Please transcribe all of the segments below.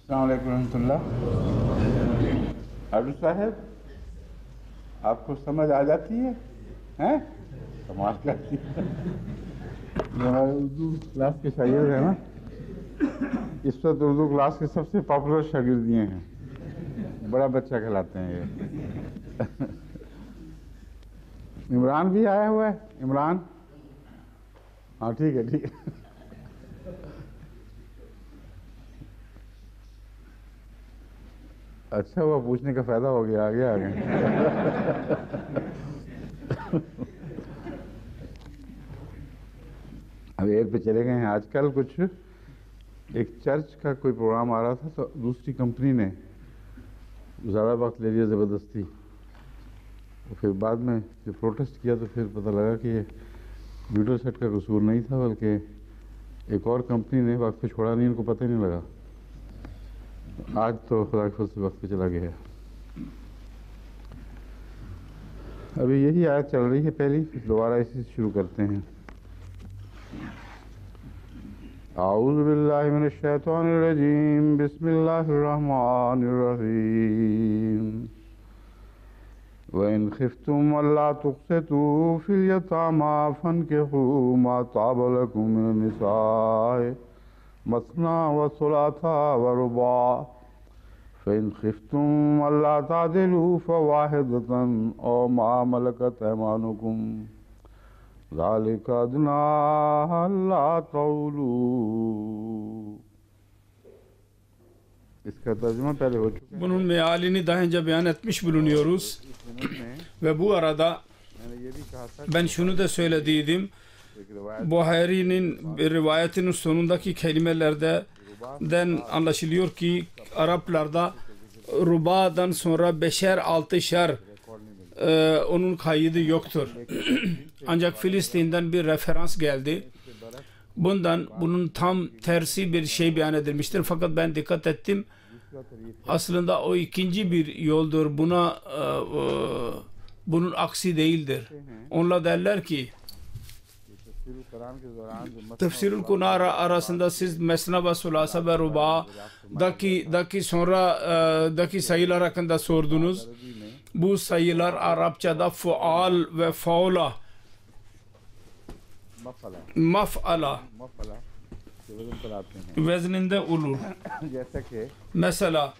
अस्सलाम वालेकुम रहमतुल्लाह। अब्दुल साहब, आपको समझ आ जाती है? हैं? कमाल करती है। ये हमारे उर्दू क्लास के शागिर्द हैं ना, इस वक्त उर्दू क्लास के सबसे पॉपुलर शागिर्द ये हैं, बड़ा बच्चा कहलाते हैं ये। इमरान भी आया हुआ है। इमरान, हाँ ठीक है ठीक है। अच्छा हुआ, पूछने का फायदा हो गया, आगे आ गए। अब एयर पे चले गए हैं। आजकल कुछ एक चर्च का कोई प्रोग्राम आ रहा था, तो दूसरी कंपनी ने ज़्यादा वक्त ले लिया ज़बरदस्ती। तो फिर बाद में जब प्रोटेस्ट किया तो फिर पता लगा कि ये वीडियो सेट का कसूर नहीं था, बल्कि एक और कंपनी ने वक्त पे छोड़ा नहीं, उनको पता ही नहीं लगा। आज तो खुदा के फज़ल से वक्त पे चला गया है। अभी यही आयत चल रही है पहली, दोबारा इसी से शुरू करते हैं। आऊज़ु बिल्लाहि मिनश शैतानिर रजीम, बिस्मिल्लाहिर रहमानिर रहीम। व इन खिफ्तुम अल्ला तुक़सितू फिल यतामा फन्किहू मा ताब लकुम मिन निसाए मसना व सुलासा व रुबा फ़इन खिफ्तुम अल्ला तादिलू फ़वाहिदतन औ मा मलकत ऐमानुकुम ज़ालिका अदना अल्ला तऊलू। इसका तर्जुमा पहले हो चुका है। Bunun mealini daha önce beyan etmiş bulunuyoruz. Ve bu arada ben şunu da söylediydim. Buhari'nin rivayetinin sonundaki kelimelerden anlaşılıyor ki Araplarda ruba'dan sonra beşer altışar onun kaydı yoktur. Ancak Filistin'den bir referans geldi. Bunun tam tersi bir şey beyan edilmiştir. Fakat ben dikkat ettim. Aslında o ikinci bir yoldur. Bunun aksi değildir. Onlar derler ki Tefsirül Kunar arasında siz Mesna ve Sulasa ve Ruba'daki sonradaki sayılar hakkında sordunuz. Bu sayılar Arapçada fual ve faula, maf'ala vezninde olur. Mesela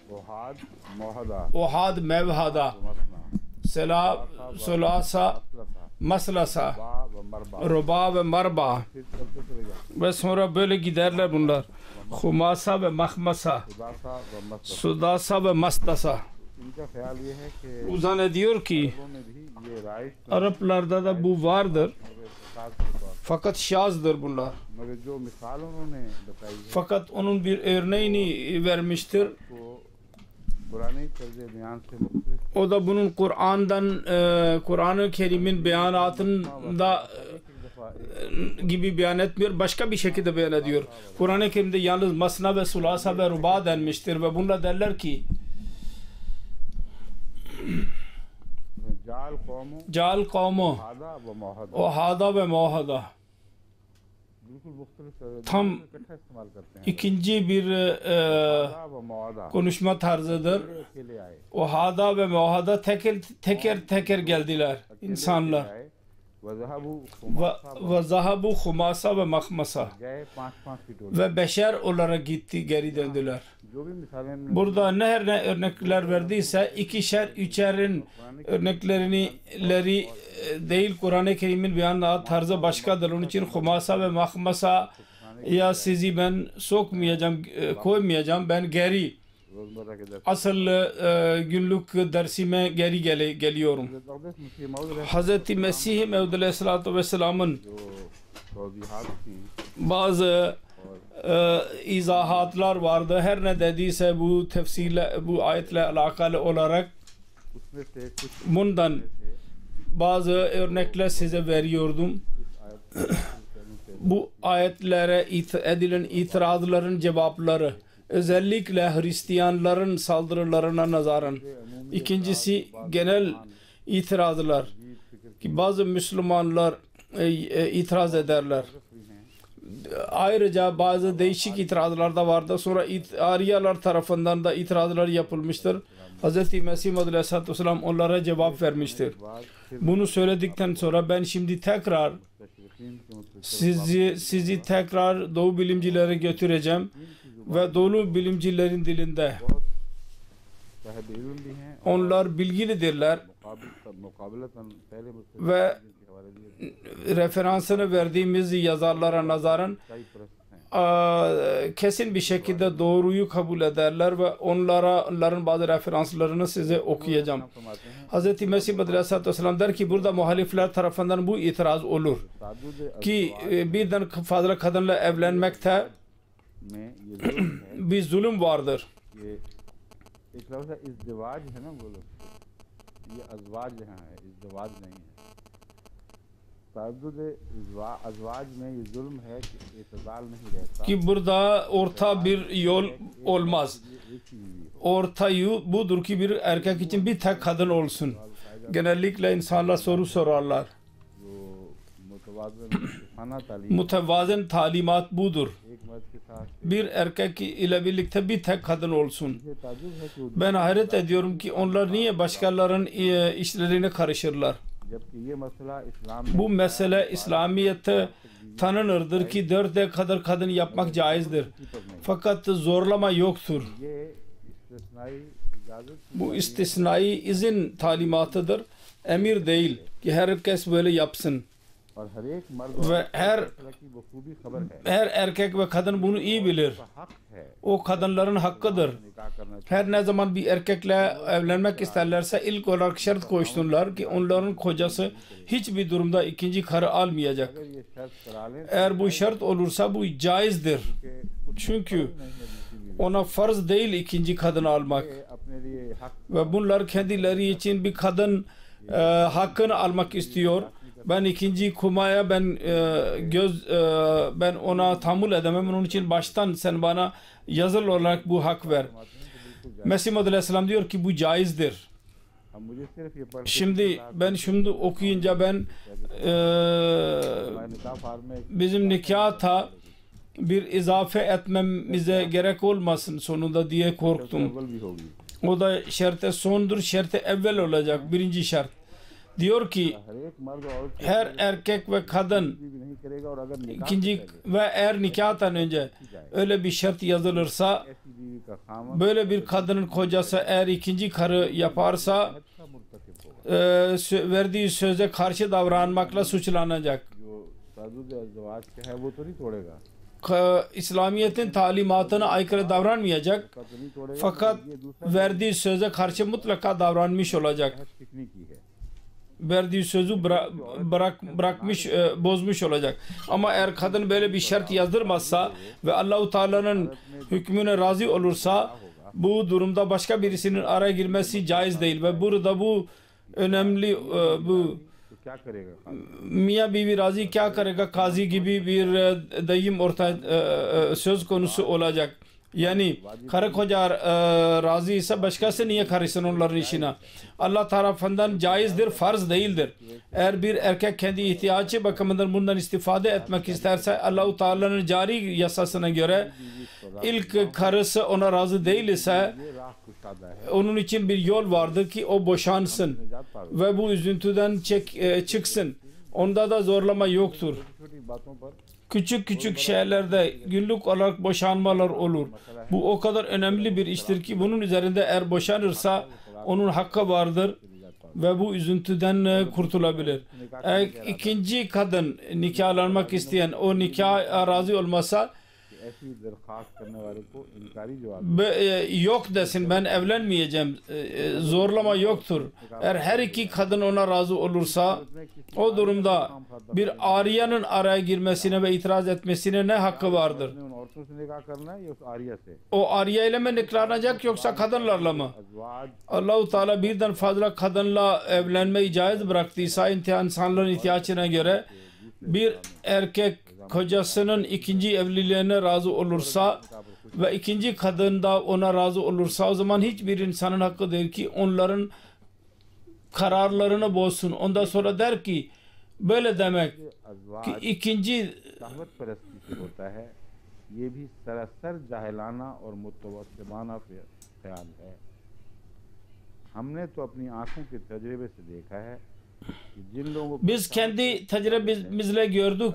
Uhad mevhada, Sela Sulasa maslasa, Ruba ve marba ve sonra böyle giderler bunlar. Humasa ve mahmasa, Sudasa ve mastasa. O zannediyor ki Araplarda da bu vardır. Fakat şazdır bunlar. Fakat onun bir örneğini vermiştir. O da bunun Kur'an-ı Kerim'in beyanatında gibi beyan etmiyor. Başka bir şekilde beyan ediyor. Kur'an-ı Kerim'de yalnız Masna ve Sulasa ve Ruba denmiştir ve bunlar derler ki Cal kavmu o hada ve muhada. Tam ikinci bir konuşma tarzıdır. O hada ve muhada teker geldiler insanlar. Ve zahabu humasa ve mahmasa ve beşer olarak geri döndüler. Burada ne örnekler verdiyse ikişer, üçerin örnekleri değil, Kur'an-ı Kerim'in beyanat tarzı başkadır. Onun için humasa ve mahmasa ya sizi ben koymayacağım, ben geri asıl günlük dersime geri geliyorum. Hz. Mesih Mevd Aleyhisselatü Vesselam'ın bazı izahatlar vardı. Her ne dediyse bu tefsirle, bu ayetle alakalı olarak bundan bazı örnekler size veriyordum. Bu ayetlere edilen itirazların cevapları, özellikle Hristiyanların saldırılarına nazaran. İkincisi genel itirazlar ki bazı Müslümanlar itiraz ederler Ayrıca bazı değişik itirazlar da vardı. Sonra Ariyalar tarafından da itirazlar yapılmıştır. Hz. Mesih Maud Aleyhisselatü Vesselam onlara cevap vermiştir. Bunu söyledikten sonra ben şimdi tekrar sizi tekrar Doğu bilimcilere götüreceğim ve Doğu bilimcilerin dilinde onlar bilgilidirler ve referansını verdiğimiz yazarlara nazaran kesin bir şekilde doğruyu kabul ederler ve onların bazı referanslarını size okuyacağım. Hz. Mesih Aleyhisselatü Vesselam der ki burada muhalifler tarafından bu itiraz olur ki birden fazla kadınla evlenmekte bir zulüm vardır. Ki burada orta bir yol olmaz. Orta yol budur ki bir erkek için bir tek kadın olsun. Genellikle insanlar soru sorarlar. Mütevazın talimat budur. Bir erkek ile birlikte bir tek kadın olsun. Ben hayret ediyorum ki onlar niye başkalarının işlerine karışırlar. Bu mesele İslamiyet'te tanınırdır ki 4'e kadar kadın yapmak caizdir. Fakat zorlama yoktur. Bu istisnai izin talimatıdır. Emir değil ki herkes böyle yapsın. Ve her erkek ve kadın bunu iyi bilir. O kadınların hakkıdır. Her ne zaman bir erkekle evlenmek isterlerse ilk olarak şart koştunlar ki onların kocası hiçbir durumda ikinci karı almayacak. Eğer bu şart olursa bu caizdir. Çünkü ona farz değil ikinci kadını almak. Ve bunlar kendileri için bir kadın hakkını almak istiyor. Ben ikinci kumaya ben ona tahammül edemem. Onun için baştan sen bana yazılı olarak bu hak ver. Mesih Maud Aleyhisselam diyor ki bu caizdir. Şimdi ben şimdi okuyunca ben bizim nikahta bir izafe etmemize gerek olmasın sonunda diye korktum. O da şart-ı sondur, şart-ı evvel olacak. Birinci şart. Diyor ki her erkek ve kadın ikinci ve eğer nikahtan önce öyle bir şart yazılırsa böyle bir kadının kocası eğer ikinci karı yaparsa verdiği söze karşı davranmakla suçlanacak. İslamiyet'in talimatına aykırı davranmayacak fakat verdiği söze karşı mutlaka davranmış olacak. Verdiği sözü bırakmış, bozmuş olacak. Ama eğer kadın böyle bir şart yazdırmazsa ve Allah-u Teala'nın hükmüne razı olursa bu durumda başka birisinin araya girmesi caiz değil ve burada bu önemli bu Mia bibi razı kya karega kazi gibi bir deyim söz konusu olacak. Yani karı koca razı ise başkası niye karışsın onların işine? Allah tarafından caizdir, farz değildir. Eğer bir erkek kendi ihtiyacı bakımından bundan istifade etmek isterse Allah-u Teala'nın cari yasasına göre ilk karısı ona razı değil ise onun için bir yol vardır ki o boşansın ve bu üzüntüden çıksın. Onda da zorlama yoktur. Küçük küçük şeylerde günlük olarak boşanmalar olur. Bu o kadar önemli bir iştir ki bunun üzerinde eğer boşanırsa onun hakkı vardır ve bu üzüntüden kurtulabilir. Eğer ikinci kadın nikahlanmak isteyen o nikah razı olmasa yok desin ben evlenmeyeceğim. Zorlama yoktur. Eğer her iki kadın ona razı olursa o durumda bir ariyanın araya girmesine ve itiraz etmesine ne hakkı vardır? O ariya ile mi nikahlanacak yoksa kadınlarla mı? Allah-u Teala birden fazla kadınla evlenmeyi caiz bıraktıysa insanların ihtiyacına göre bir erkek kocasının ikinci evliliğine razı olursa ve ikinci kadın da ona razı olursa o zaman hiçbir insanın hakkı değil ki onların kararlarını bozsun. Ondan sonra der ki böyle demek ki ikinci होता है, ये भी सरासर जाहिलाना और मुतवस्सिबाना ख्याल है। हमने तो अपनी आंखों के तजर्बे से देखा है कि जिन लोगों को Biz kendi tecrübemizle gördük.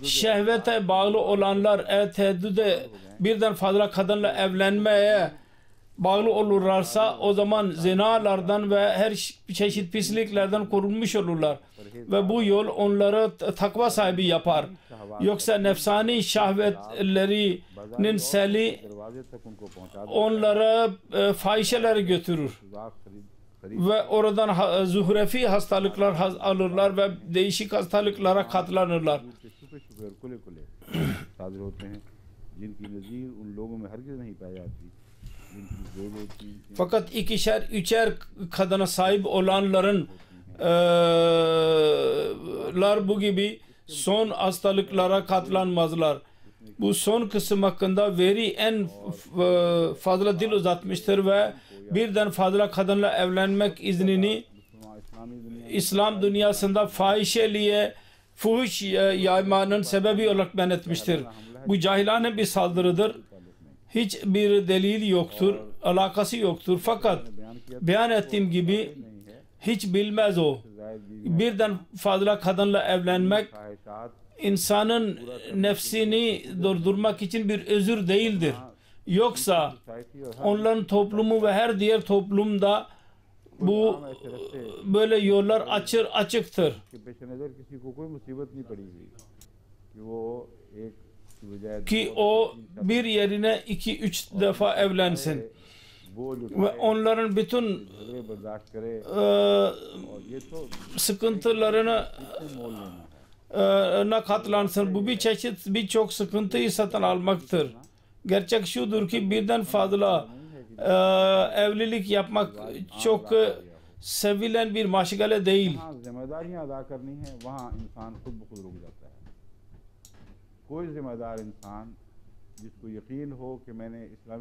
Şehvete bağlı olanlar teheddüde birden fazla kadınla evlenmeye bağlı olurlarsa o zaman zinalardan ve her çeşit pisliklerden korunmuş olurlar. Ve bu yol onları takva sahibi yapar. Yoksa nefsani şehvetlerinin seli onları fahişelere götürür. Ve oradan zuhrefi hastalıklar alırlar ve değişik hastalıklara katlanırlar. Fakat ikişer, üçer kadına sahip olanların bu gibi son hastalıklara katlanmazlar. Bu son kısım hakkında veri en fazla dil uzatmıştır ve birden fazla kadınla evlenmek iznini İslam dünyasında fahişeliğe, fuhuş yaymanın sebebi olarak men etmiştir. Bu cahilane bir saldırıdır. Hiçbir delil yoktur, alakası yoktur. Fakat beyan ettiğim gibi hiç bilmez o. Birden fazla kadınla evlenmek insanın nefsini durdurmak için bir özür değildir. Yoksa onların toplumu ve her diğer toplumda bu böyle yollar açıktır. Ki o bir yerine 2-3 defa evlensin. Ve onların bütün sıkıntılarına katlansın. Bu bir çeşit birçok sıkıntıyı satın almaktır. Gerçek şudur ki birden fazla evlilik yapmak çok sevilen bir maşgale değil.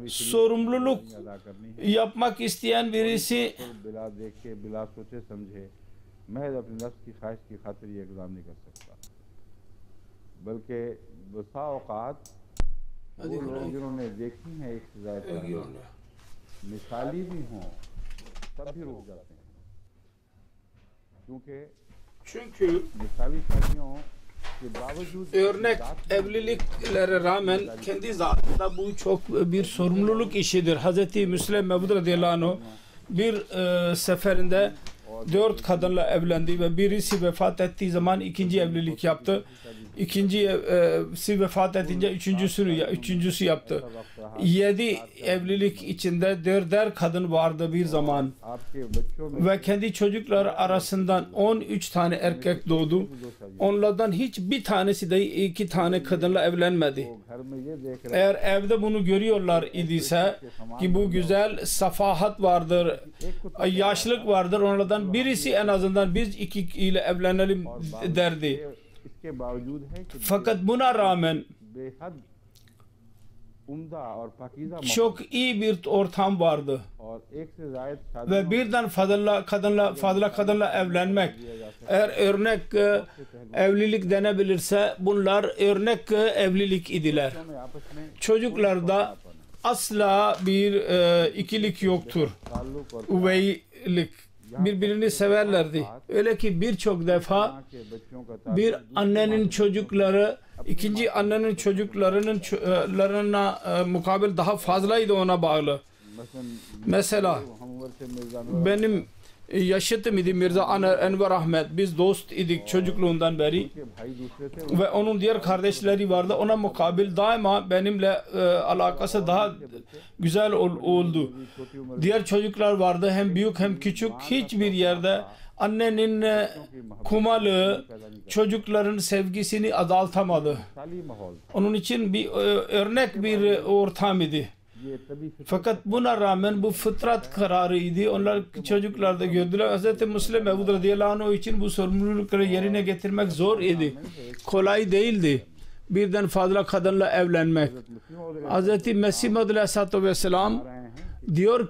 Sorumluluk yapmak isteyen birisi जिन्होंने देखी हैं एक से ज्यादा मिसाली भी हों तब भी रुक जाते हैं çünkü मिसाली शादियों के बावजूद örnek evliliklere rağmen kendi zatında bu çok bir sorumluluk işidir. Hz. Müslim Mevud radıyallahu anh bir seferinde 4 kadınla evlendi ve birisi vefat ettiği zaman ikinci evlilik yaptı. İkincisi vefat edince üçüncüsü yaptı. 7 evlilik içinde 4'er kadın vardı bir zaman. Ve kendi çocukları arasından 13 tane erkek doğdu. Onlardan hiçbir tanesi de 2 tane kadınla evlenmedi. Eğer evde bunu görüyorlar idiyse ki bu güzel safahat vardır, yaşlılık vardır, onlardan birisi en azından biz 2 ile evlenelim derdi. Fakat buna rağmen çok iyi bir ortam vardı ve birden fazla kadınla evlenmek, eğer örnek evlilik denebilirse bunlar örnek evlilik idiler. Çocuklarda asla bir ikilik yoktur, üveylik, birbirini severlerdi. Öyle ki birçok defa bir annenin çocukları ikinci annenin çocuklarına mukabil daha fazlaydı ona bağlı. Mesela benim yaşıtım idi Mirza Enver Ahmet. Biz dost idik çocukluğundan beri. Ve onun diğer kardeşleri vardı. Ona mukabil daima benimle alakası daha güzel oldu. Diğer çocuklar vardı. Hem büyük hem küçük. Hiçbir yerde annenin kumalı çocukların sevgisini azaltamadı. Onun için bir örnek bir ortam idi. Fakat buna rağmen bu fıtrat kararıydı. Onlar çocuklar da gördüler. Hz. Müslim Mevud radıyallahu anh için bu sorumlulukları yerine getirmek zor idi. Kolay değildi. Birden fazla kadınla evlenmek. Hz. Mesih Maud aleyhissalatu vesselam diyor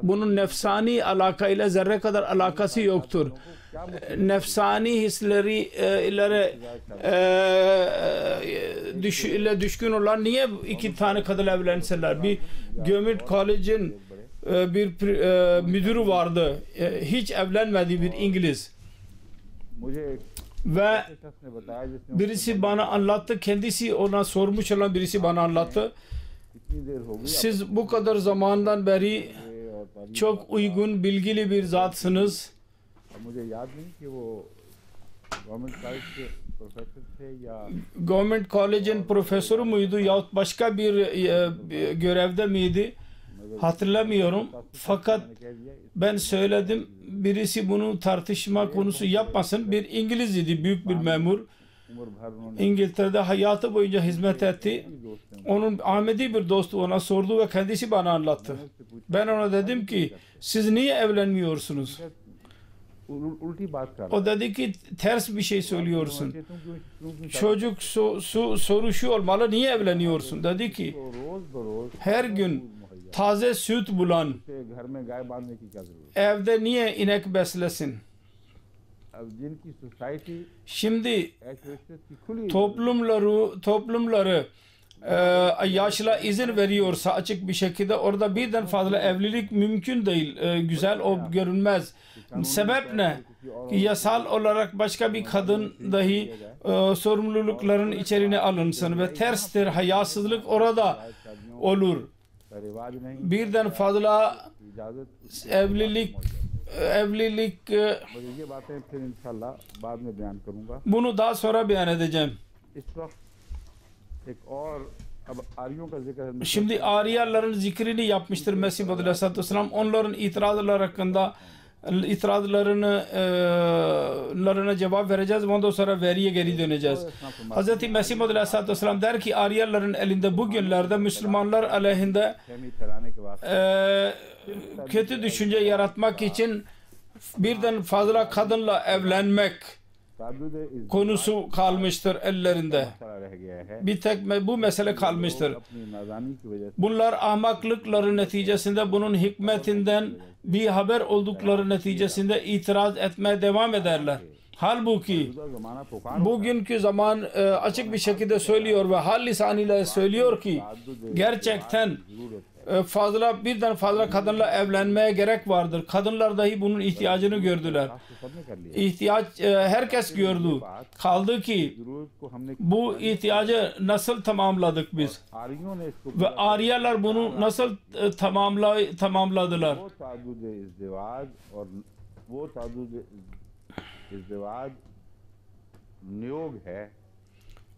bunun nefsani alakayla zerre kadar alakası yoktur. nefsani hisleri ile düşkün olan niye iki tane kadın evlenseler? Bir Government College'in bir müdürü vardı. Hiç evlenmedi, bir İngiliz. Ve birisi bana anlattı. Kendisi ona sormuş olan birisi bana anlattı. Siz bu kadar zamandan beri çok uygun, bilgili bir zatsınız. Government College'in profesörü müydü yahut başka bir görevde miydi? Hatırlamıyorum. Fakat ben söyledim, birisi bunu tartışma konusu yapmasın. Bir İngiliz idi, büyük bir memur. İngiltere'de hayatı boyunca hizmet etti. Onun Ahmedi bir dostu ona sordu ve kendisi bana anlattı. Ben ona dedim ki siz niye evlenmiyorsunuz? O dedi ki ters bir şey söylüyorsun. Çocuk soru şu olmalı, niye evleniyorsun? Dedi ki her gün taze süt bulan evde niye inek beslesin? Şimdi toplumları yaşla izin veriyorsa açık bir şekilde orada birden fazla evlilik mümkün değil. Güzel o görünmez. Sebep ne? Yasal olarak başka bir kadın dahi sorumlulukların içerine alınsın ve terstir. Hayasızlık orada olur. Birden fazla evlilik bunu daha sonra beyan edeceğim. Şimdi Ariyaların zikrini yapmıştır Mesih Muhammed Aleyhisselatü Vesselam. Onların itirazlarına cevap vereceğiz. Ondan sonra veriye geri döneceğiz. Hz. Mesih Muhammed Aleyhisselatü Vesselam der ki Ariyaların elinde bugünlerde Müslümanlar aleyhinde kötü düşünce yaratmak için birden fazla kadınla evlenmek konusu kalmıştır ellerinde. Bir tek bu mesele kalmıştır. Bunlar ahmaklıkları neticesinde, bunun hikmetinden bir haber oldukları neticesinde itiraz etmeye devam ederler. Halbuki bugünkü zaman açık bir şekilde söylüyor ve hal lisanıyla söylüyor ki gerçekten birden fazla kadınla evlenmeye gerek vardır. Kadınlar dahi bunun ihtiyacını gördüler. Herkes gördü. Kaldı ki bu ihtiyacı nasıl tamamladık biz? Ve Ariyalar bunu nasıl tamamladılar?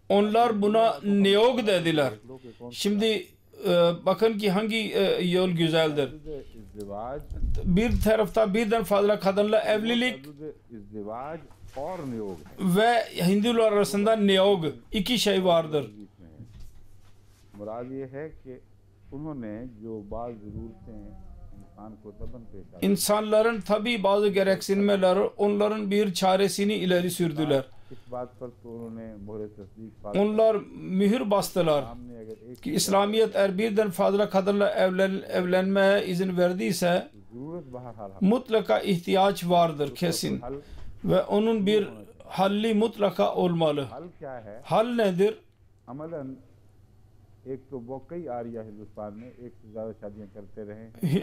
Onlar buna niyog dediler. Şimdi bakın ki hangi yol güzeldir. Bir tarafta birden fazla kadınla evlilik ve Hindular arasında niyog, iki şey vardır. İnsanların tabi bazı gereksinmeleri onların bir çaresini ileri sürdüler. Onlar mühür bastılar ki İslamiyet eğer birden fazla kadınla evlenmeye izin verdiyse mutlaka ihtiyaç vardır kesin ve onun bir halli mutlaka olmalı. Hal nedir?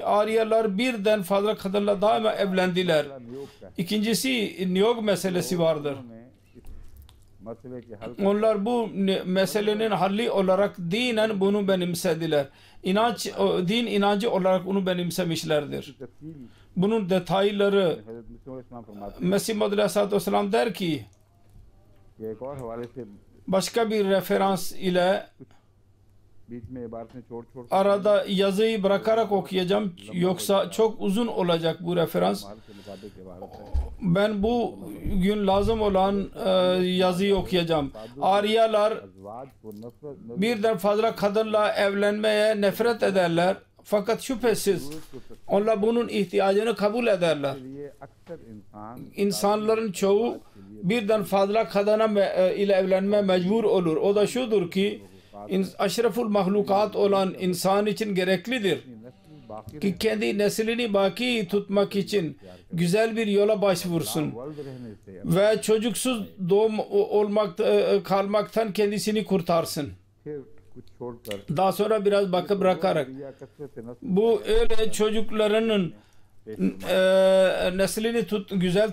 Ariyalar birden fazla kadınla daima evlendiler. İkincisi niyog meselesi vardır. Onlar bu meselenin halli olarak dinen bunu benimsediler. Din inancı olarak onu benimsemişlerdir. Bunun detayları Mesih Muhammed Aleyhisselatü Vesselam der ki başka bir referans ile arada yazıyı bırakarak okuyacağım yoksa çok uzun olacak bu referans. Ben bu gün lazım olan yazıyı okuyacağım. Ariyalar birden fazla kadınla evlenmeye nefret ederler. Fakat şüphesiz onlar bunun ihtiyacını kabul ederler. İnsanların çoğu birden fazla kadına ile evlenmeye mecbur olur. O da şudur ki aşraful mahlukat olan insan için gereklidir. बाकी ki kendi neslini baki tutmak için güzel bir yola başvursun world रहने से ve çocuksuz doğum kalmaktan kendisini kurtarsın. फिर कुछ छोड़कर Daha sonra biraz bakıp bırakarak या कसरत नस्ल bu öyle çocuklarının neslini güzel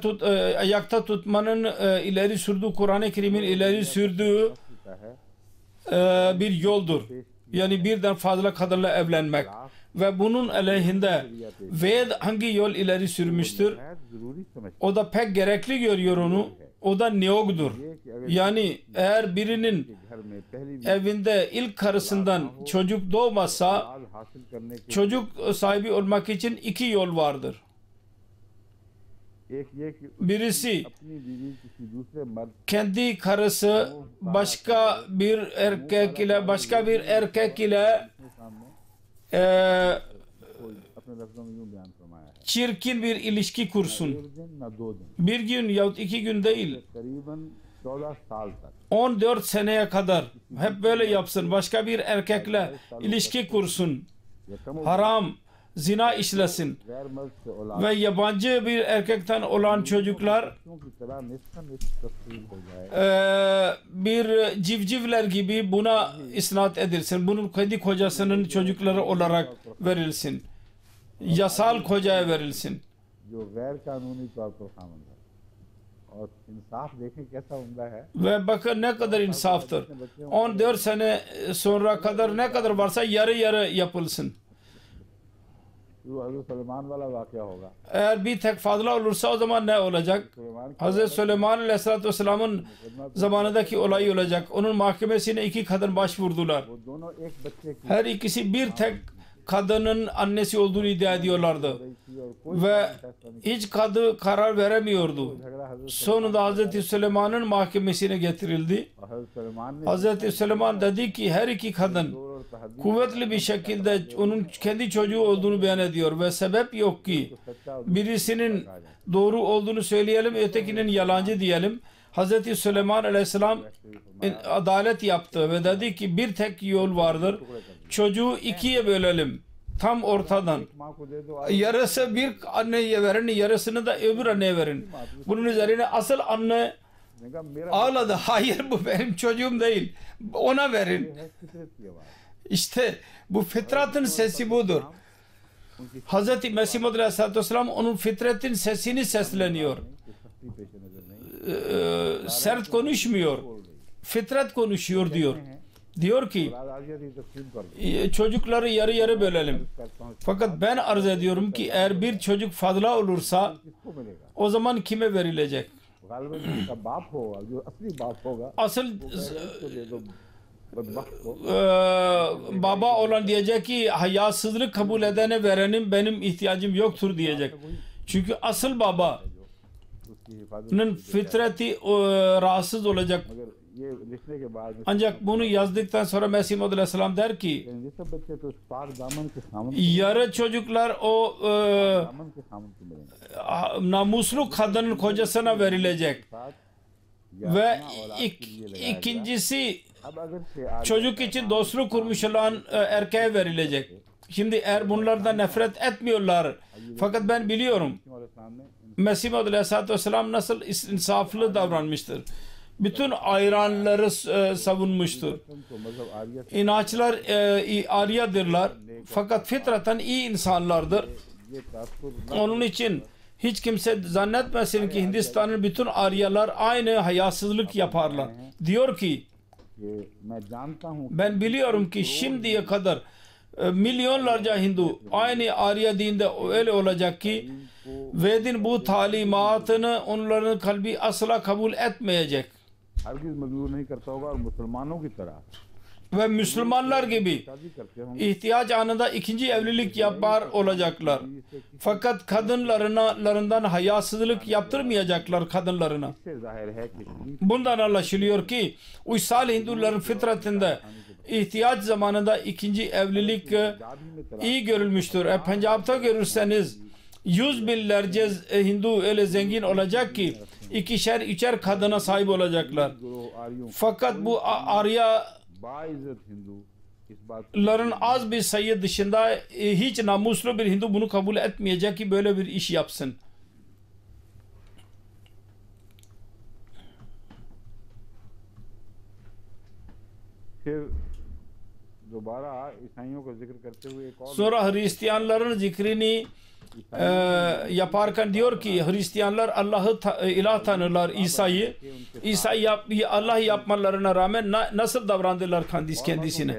ayakta tutmanın ileri sürdüğü, Kur'an-ı Kerim'in ileri sürdüğü का है bir yoldur. Yani birden fazla kadınla evlenmek. Ve bunun aleyhinde Ved hangi yol ileri sürmüştür? शायद जरूरी समझ O da pek gerekli görüyor onu. O da niyogdur. Yani eğer birinin घर में पहली evinde ilk karısından çocuk doğmasa बाल हासिल करने के çocuk sahibi olmak için iki yol vardır. एक ये कि Birisi अपनी बीवी किसी दूसरे मर्द kendi karısı başka bir erkek ile के सामने कोई अपने लफ्जों में यूं बयान फरमाया है çirkin bir ilişki kursun. एक दिन न दो दिन Bir gün yahut iki gün değil. करीबन 14 साल तक 14 seneye kadar hep böyle yapsın. Başka bir erkekle ilişki kursun. या कम Haram, zina işlesin. गैर मर्द से औलाद Ve yabancı bir erkekten olan çocuklar की तरह निष्ठा तस्लीम हो जाए bir civcivler gibi buna isnat edilsin. Bunun kendi kocasının çocukları olarak verilsin. Yasal kocaya verilsin. जो गैर कानूनी तौर पर खामन है और इंसाफ देखें कैसा उम्दा है Ve bakın ne kadar insaftır. 14 sene sonra kadar ne kadar varsa yarı yarı yapılsın. जो हज़रत सलेमान वाला वाक़या होगा Eğer bir tek fazla olursa o zaman ne olacak? Suleman Hazreti Süleyman Aleyhisselatü Vesselam'ın zamanındaki olay olacak. Onun mahkemesine iki kadın başvurdular. वो दोनों एक बच्चे की Her ikisi bir tek kadının annesi olduğunu iddia ediyorlardı. रही थी और कोई Ve फैसला नहीं hiç kadı karar veremiyordu. झगड़ा हज़रत Sonunda Hazreti Süleyman'ın mahkemesine getirildi. और हज़रत सलेमान ने Hazreti Süleyman dedi ki her iki kadın जोर और तहद्दीद kuvvetli bir şekilde onun kendi çocuğu olduğunu beyan ediyor ve sebep yok ki सच्चा और birisinin doğru olduğunu söyleyelim, ötekinin yalancı diyelim. Hazreti Süleyman Aleyhisselam adalet yaptı ve dedi ki bir tek yol vardır. Çocuğu ikiye bölelim. Tam ortadan. माँ को दे दो Yarısı bir anneye verin, yarısını da öbür anneye verin. Bunun üzerine asıl anne ने कहा मेरा ağladı. Hayır bu benim çocuğum değil. Ona verin. है फितरत की आवाज़ İşte bu fıtratın sesi budur. Hz. Mesih Muhammed Aleyhisselatü Vesselam onun fıtratın sesini sesleniyor. कि सख्ती पेश नजर नहीं Sert konuşmuyor. Fıtrat konuşuyor diyor. Diyor ki आज़ादी तस्लीम कर दो çocukları yarı yarı bölelim. करता हूँ Fakat ben arz ediyorum ki eğer bir çocuk fazla olursa किसको मिलेगा o zaman kime verilecek? गालिबन जिसका बाप होगा जो असली बाप होगा Asıl उसको दे दो बदबख्त को baba olan diyecek ki hayasızlık kabul edene verenim benim ihtiyacım yoktur diyecek. Çünkü asıl babanın उसकी हिफाजत fıtratı rahatsız olacak. मगर ये लिखने के बाद Ancak bunu yazdıktan sonra Mesih Muhammed Aleyhisselam der ki ये सब बच्चे तो उस पाक दामन के खामन yarı çocuklar o दामन के खामन को मिलेंगे namuslu kadının kocasına verilecek. साथ या Ve अपना औलाद के लिए लगाया ikincisi अब अगर से çocuk için dostluk kurmuş olan erkeğe verilecek. Şimdi eğer bunlardan nefret etmiyorlar fakat ben biliyorum हमारे सामने Mesih Muhammed Aleyhisselatü Vesselam nasıl insaflı davranmıştır. Bütün ayranları savunmuştur. तो मजहब आर्य İnançlar Arya'dırlar fakat fitraten iyi insanlardır. ये तासुर Onun için hiç kimse zannetmesin ki Hindistan'ın bütün Aryalar aynı hayasızlık yaparlar. Diyor ki कि मैं जानता हूँ ben biliyorum ki şimdiye kadar milyonlarca Hindu aynı Arya dinde öyle olacak ki Ved'in bu talimatını onların kalbi asla kabul etmeyecek. हरगिज मजबूर नहीं करता होगा और मुसलमानों की तरह Ve Müslümanlar gibi शादी करते होंगे ihtiyaç anında ikinci evlilik yapar olacaklar. Fakat kadınlarından hayasızlık yaptırmayacaklar kadınlarına. इससे जाहिर है कि Bundan anlaşılıyor ki uysal Hinduların fıtratında ihtiyaç zamanında ikinci evlilik iyi görülmüştür. Punjab'ta görürseniz yüz binlerce Hindu öyle zengin olacak ki ikişer üçer kadına sahip olacaklar. गुरु आर्यों Fakat bu Arya बाइज्जत हिंदू इस बात ların az bir sayı dışında hiç namuslu bir Hindu bunu kabul etmeyecek ki böyle bir iş yapsın. फिर दोबारा ईसाइयों का जिक्र करते हुए एक और Sonra Hristiyanların zikrini yaparken diyor ki Hristiyanlar Allah'ı ilah tanırlar, İsa'yı Allah yapmalarına rağmen nasıl davrandılar kendisine.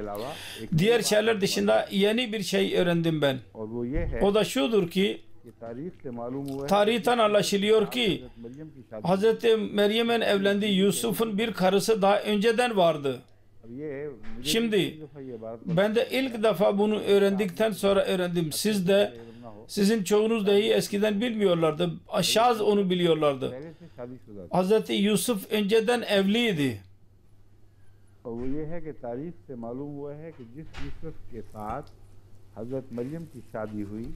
Diğer şeyler dışında yeni bir şey öğrendim ben. और वो ये है O da şudur ki कि तारीख से मालूम हुआ है tarihten anlaşılıyor ki मरियम की शादी Hazreti Meryem'in evlendiği Yusuf'un bir karısı daha önceden vardı. अब ये मुझे Şimdi एक दफा ये बात ben de ilk defa bunu öğrendikten sonra öğrendim. Siz de, मालूम ना हो sizin çoğunuz dahi eskiden bilmiyorlardı. Şaz onu biliyorlardı. पहले से शादीशुदा था Hazreti Yusuf önceden evliydi. और वो ये है कि तारीख से मालूम हुआ है कि जिस यूसुफ के साथ हजरत मरियम की शादी हुई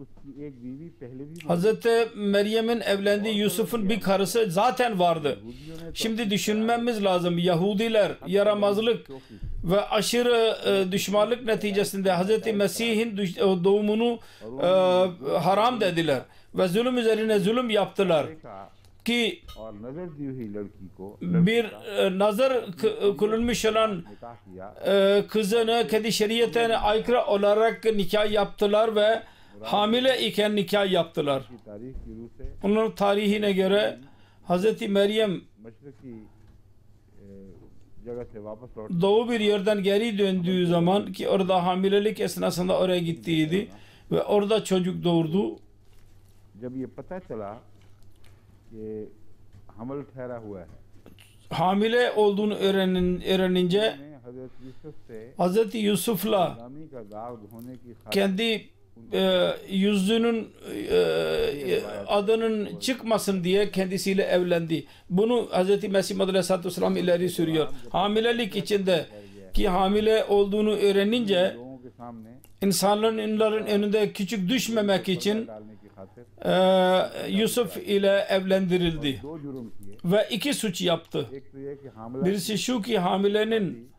उसकी एक बीवी पहले भी Hazreti Meryem'in evlendiği Yusuf'un bir karısı zaten vardı. यहूदियों ने Şimdi düşünmemiz lazım. Yahudiler yaramazlık ve aşırı düşmanlık neticesinde Hazreti Mesih'in doğumunu haram dediler. Ve zulüm üzerine zulüm yaptılar. देखा Ki और नजर दी हुई लड़की को bir nazar kılınmış olan निकाह किया kızını kendi şeriatine aykırı olarak nikah yaptılar ve hamile iken nikah yaptılar. की तारीख की रूह से Onların tarihine göre Hazreti Meryem मशरकी जगह से वापस लौट doğu bir yerden geri döndüğü zaman ki orada hamilelik esnasında oraya gittiydi ve orada çocuk doğurdu. जब ये पता चला कि हमल ठहरा हुआ है Hamile olduğunu öğrenince ने हजरत यूसुफ से Hazreti Yusuf'la गुलामी का दाग धोने की खातिर kendi yüzünün adının çıkmasın diye kendisiyle evlendi. Bunu Hz. Mesih Aleyhisselatü Vesselam ileri sürüyor. Hamilelik içinde ki hamile olduğunu öğrenince लोगों के सामने insanların önünde küçük düşmemek için डालने की खातिर Yusuf ile evlendirildi. दो जुर्म किए Ve iki suç yaptı. एक तो ये कि हामला Birisi şu ki hamilenin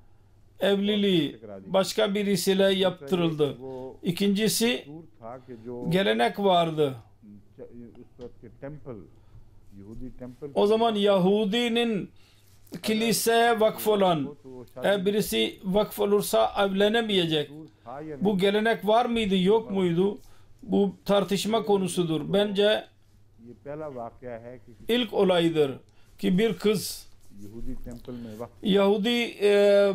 evliliği başka birisiyle yaptırıldı. वो İkincisi दूर था कि जो gelenek vardı. उस वक्त के टेंपल यहूदी temple O zaman Yahudinin kiliseye vakf olan birisi vakf olursa evlenemeyecek. दूर था या नहीं Bu gelenek var mıydı yok muydu? Bu tartışma konusudur. Bence ये पहला वाकया है कि ilk olaydır ki bir kız यहूदी टेंपल में वक्त Yahudi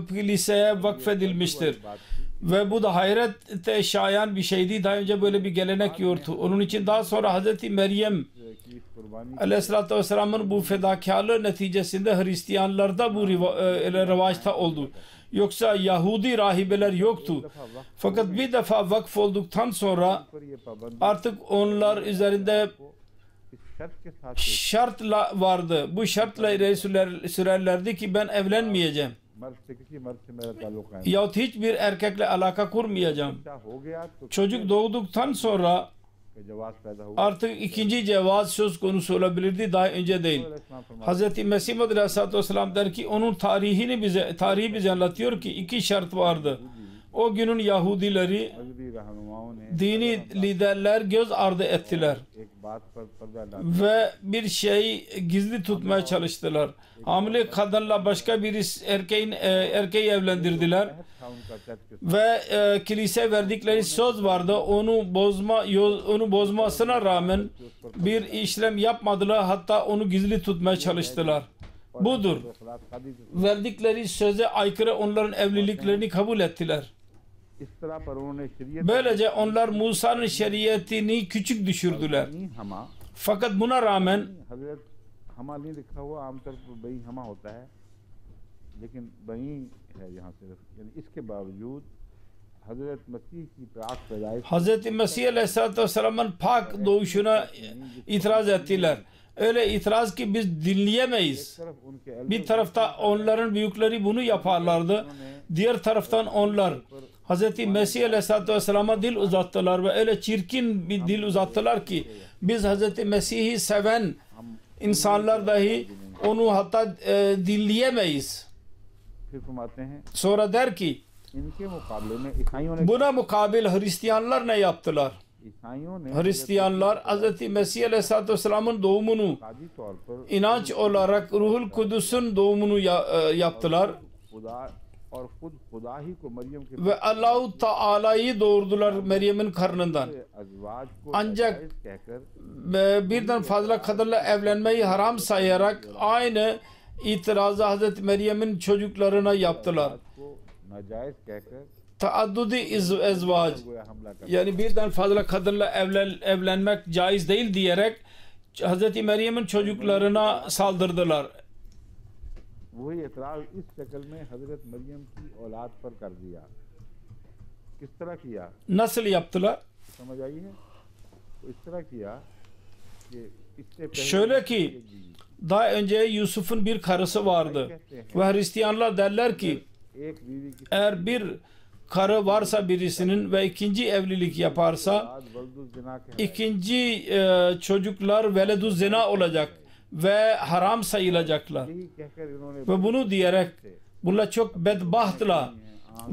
kiliseye vakfedilmiştir. बात थी Ve bu da hayrete şayan bir şeydi. Daha önce böyle bir gelenek yoktu. Onun için daha sonra Hazreti Meryem कि इस कुर्बानी Aleyhisselatü Vesselam'ın bu fedakarlığı neticesinde Hristiyanlarda bu revaçta oldu. Yoksa Yahudi rahibeler yoktu. Fakat bir defa vakf olduktan sonra पर ये पाबंदी artık onlar üzerinde इस शर्त के साथ şartla vardı. Bu şartla ileri sürerlerdi ki ben evlenmeyeceğim. मर्द से किसी मर्द से मेरा ताल्लुक है Yahut hiçbir erkekle alaka kurmayacağım. क्या हो गया तो Çocuk doğduktan sonra कि जवाब पैदा हुआ artık ikinci cevaz söz konusu olabilirdi, daha önce değil. Hz. Mesih Aleyhisselatü Vesselam der ki onun tarihi bize anlatıyor ki iki şart vardı. O günün Yahudileri मजहबी रहनुमाओं ने dini liderler göz ardı ettiler एक बात पर पर्दा डाला ve bir şey gizli tutmaya çalıştılar. Hamile kadınla başka bir erkeği evlendirdiler था उनका चर्च के ve kilise verdikleri söz vardı. Onu bozmasına rağmen bir işlem yapmadılar, hatta onu gizli tutmaya çalıştılar. Budur. खिलाफ शादी के Verdikleri söze aykırı onların evliliklerini kabul ettiler. इस तरह पर उन्होंने शरीयत Böylece onlar Musa'nın şeriatini küçük düşürdüler. नहीं हमा Fakat buna rağmen हजरत हमा नहीं लिखा हुआ आमतौर पर बई हमा होता है लेकिन बई है यहाँ सिर्फ यानी इसके बावजूद हजरत मसीह की पाक पैदाइश Hz. Mesih Aleyhisselatü Vesselam'ın pak doğuşuna itiraz ettiler. Öyle itiraz ki biz dinleyemeyiz. तरफ उनके Bir tarafta onların büyükleri bunu yaparlardı. Diğer taraftan onlar Hz. Mesih Aleyhisselatü Vesselam'a dil uzattılar ve öyle çirkin bir dil uzattılar ki biz Hz. Mesih'i seven insanlar dahi onu hatta dinleyemeyiz. फिर फरमाते हैं Sonra der ki इनके मुकाबले में ईसाइयों ने Buna mukabil Hristiyanlar ne yaptılar? ईसाइयों ने Hristiyanlar Hz. Mesih Aleyhisselatü Vesselam'ın doğumunu कादी तौर पर inanç olarak Ruhul Kudüs'ün doğumunu yaptılar खुदा और खुद खुदा ही को मरियम के ve Allah-u Teala'yı doğurdular Meryem'in karnından. अजवाज को Ancak नाजायज कहकर birden fazla kadınla evlenmeyi haram sayarak aynı itirazı Hz. Meryem'in çocuklarına yaptılar. को नाजायज कहकर Taaddudi ezvac, गोया हमला कर yani birden fazla kadınla evlenmek caiz değil diyerek Hz. Meryem'in çocuklarına saldırdılar. वही एतराज इस शक्ल में हजरत मरियम की औलाद पर कर दिया। किस तरह किया Nasıl yaptılar? समझ आई है? तो इस तरह किया कि इससे पहले Şöyle ki daha önce Yusuf'un bir karısı vardı ve Hristiyanlar derler ki एक बीवी की eğer bir karı varsa birisinin ve ikinci evlilik yaparsa औलाद वल्दुल जिना के ikinci çocuklar veleduz zina olacak ve haram sayılacaklar. यही कहकर इन्होंने Ve bunu diyerek bunlar çok bedbahtla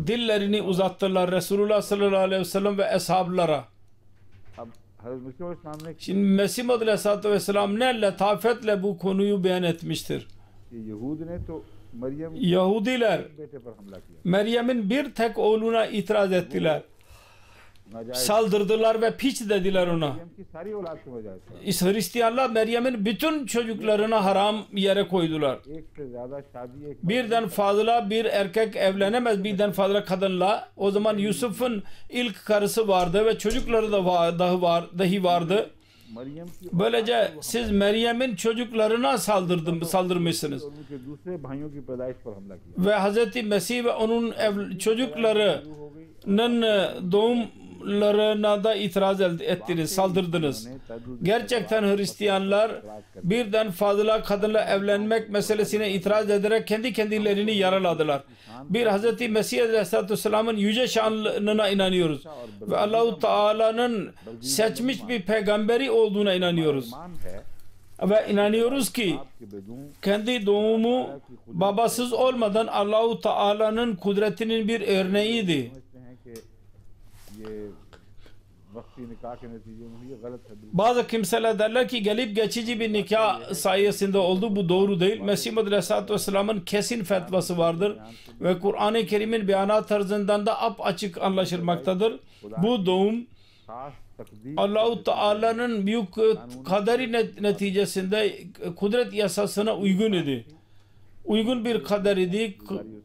dillerini uzattılar Resulullah sallallahu aleyhi ve sellem ve eshablara. अब हजरत मसीह इस्लाम ने Şimdi Mesih Aleyhisselatü Vesselam ne letafetle bu konuyu beyan etmiştir. कि यहूद ने तो मरियम के Yahudiler बेटे पर हमला किया, Meryem'in bir tek oğluna itiraz ettiler. नाजायज Saldırdılar ve piç dediler ona. Maryam की सारी औलाद को नाजायज था। Hristiyanlar Meryem'in bütün çocuklarına haram yere koydular. एक से ज्यादा शादी एक Birden fazla bir erkek evlenemez birden fazla kadınla. O zaman Yusuf'un ilk karısı vardı ve çocukları da dahi vardı. Maryam की Böylece siz Meryem'in çocuklarına saldırmışsınız. और उनके दूसरे भाइयों की पैदाइश पर हमला किया। Ve Hz. Mesih ve onun çocuklarının doğumlarına da itiraz ettiniz, saldırdınız. Gerçekten Hristiyanlar birden fazla kadınla evlenmek meselesine itiraz ederek kendi kendilerini yaraladılar. Bir Hz. Mesih Aleyhisselatü Vesselam'ın yüce şanına inanıyoruz. Ve Allah-u Teala'nın seçmiş bir peygamberi olduğuna inanıyoruz. ईमान है Ve inanıyoruz ki कि बेदूं kendi doğumu babasız olmadan Allah-u Teala'nın kudretinin bir örneğiydi. समझते हैं कि ये वक्ती निकाह के नतीजे में ये गलत है। Bazı kimseler derler ki gelip geçici bir nikah sayesinde oldu. Bu doğru değil. Mesih Aleyhisselatü Vesselam'ın kesin fetvası vardır. Ve Kur'an-ı Kerim'in beyanat tarzından da apaçık anlaşılmaktadır. Bu doğum खास तकदीर Allah-u Teala'nın büyük kaderi neticesinde kudret yasasına uygun idi. Uygun bir kader idi. ये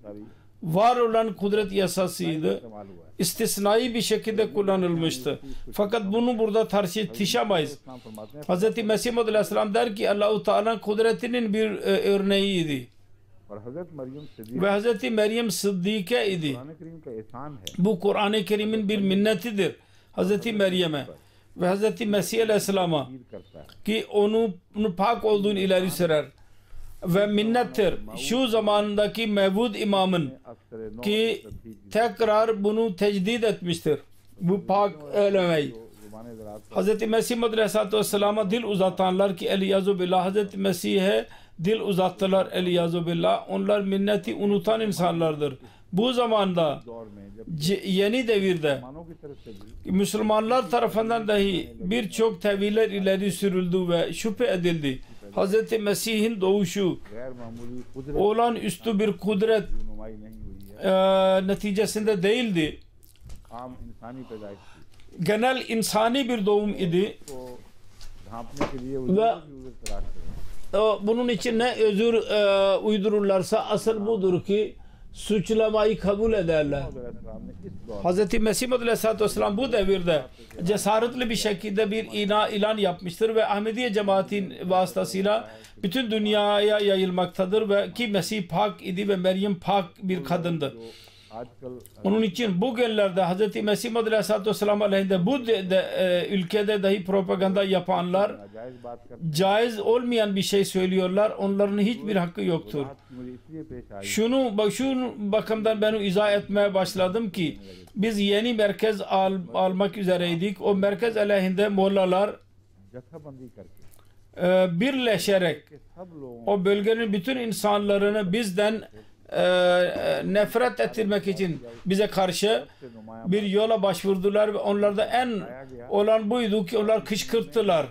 सारी Var olan kudret yasasıydı. इस्तेमाल हुआ है। İstisnai bir şekilde kullanılmıştı. Fakat bunu burada tartışamayız. इस्लाम फरमाते हैं Hz. Mesih Aleyhisselam der ki Allah-u Teala'nın kudretinin bir örneğiydi. और हजरत मरियम Siddique Ve Hz. Meryem Sıddike idi. Quran करीम का एहसान है Bu Kur'an-ı Kerim'in bir minnetidir. Hz. Meryem'e ve Hz. Mesih Aleyhisselam'a Eid करता है। ki onun pak olduğunu ileri sürer. Ve minnettir şu zamandaki mevcud imamın अक्सर नौ ki tekrar bunu tecdid etmiştir. Bu pak eylemeyi. जुबान ज़रात Hz. Mesih Aleyhisselatü Vesselam'a dil uzatanlar ki Eliyazu Billah Hz. Mesih'e dil uzattılar Eliyazu Billah. Onlar minneti unutan insanlardır. Bu zamanda दौर में जब yeni devirde मानों की तरफ से भी Müslümanlar tarafından dahi birçok teviller ileri sürüldü ve şüphe edildi. Hz. Mesih'in doğuşu गैर मामूली कुदरत olağanüstü bir kudret की नुमाई नहीं हुई है। neticesinde değildi. आम इंसानी पैदाइश थी। Genel insani bir doğum idi. को ढांपने के लिए वो Ve उधर तलाश करें। bunun için ne özür uydururlarsa asıl budur ki suçlamayı kabul ederler. अलैहिस्सलाम ने इस दौर Hz. Mesih Aleyhisselatü Vesselam bu devirde cesaretli bir şekilde bir ilan yapmıştır ve Ahmediye cemaatin vasıtasıyla bütün dünyaya yayılmaktadır ve ki Mesih pak idi ve Meryem pak bir kadındı. आजकल Onun için bugünlerde Hz. Mesih Aleyhisselatü Vesselam aleyhinde bu ülkede dahi propaganda yapanlar नाजायज बात कर caiz olmayan bir şey söylüyorlar. Onların hiçbir hakkı yoktur. बात मुझे इसलिए पेश आई Şu bakımdan ben izah etmeye başladım ki biz yeni merkez almak üzereydik. O merkez aleyhinde mollalar जथाबंदी करके birleşerek कि सब लोगों o bölgenin bütün insanlarını bizden nefret ettirmek için bize karşı bir yola başvurdular ve onlarda en olan buydu ki onlar kışkırttılar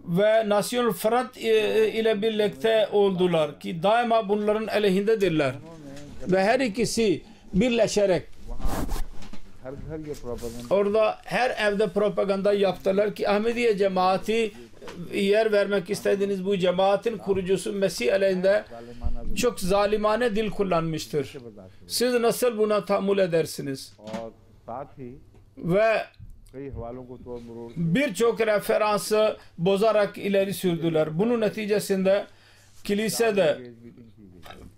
ve National Front ile birlikte oldular ki daima bunların aleyhindedirler ve her ikisi birleşerek orada her evde propaganda yaptılar ki Ahmediye cemaati yer vermek istediğiniz bu cemaatin kurucusu Mesih aleyhinde çok zalimane dil kullanmıştır. Siz nasıl buna tahammül edersiniz? Ve birçok referansı bozarak ileri sürdüler. Bunun neticesinde kilisede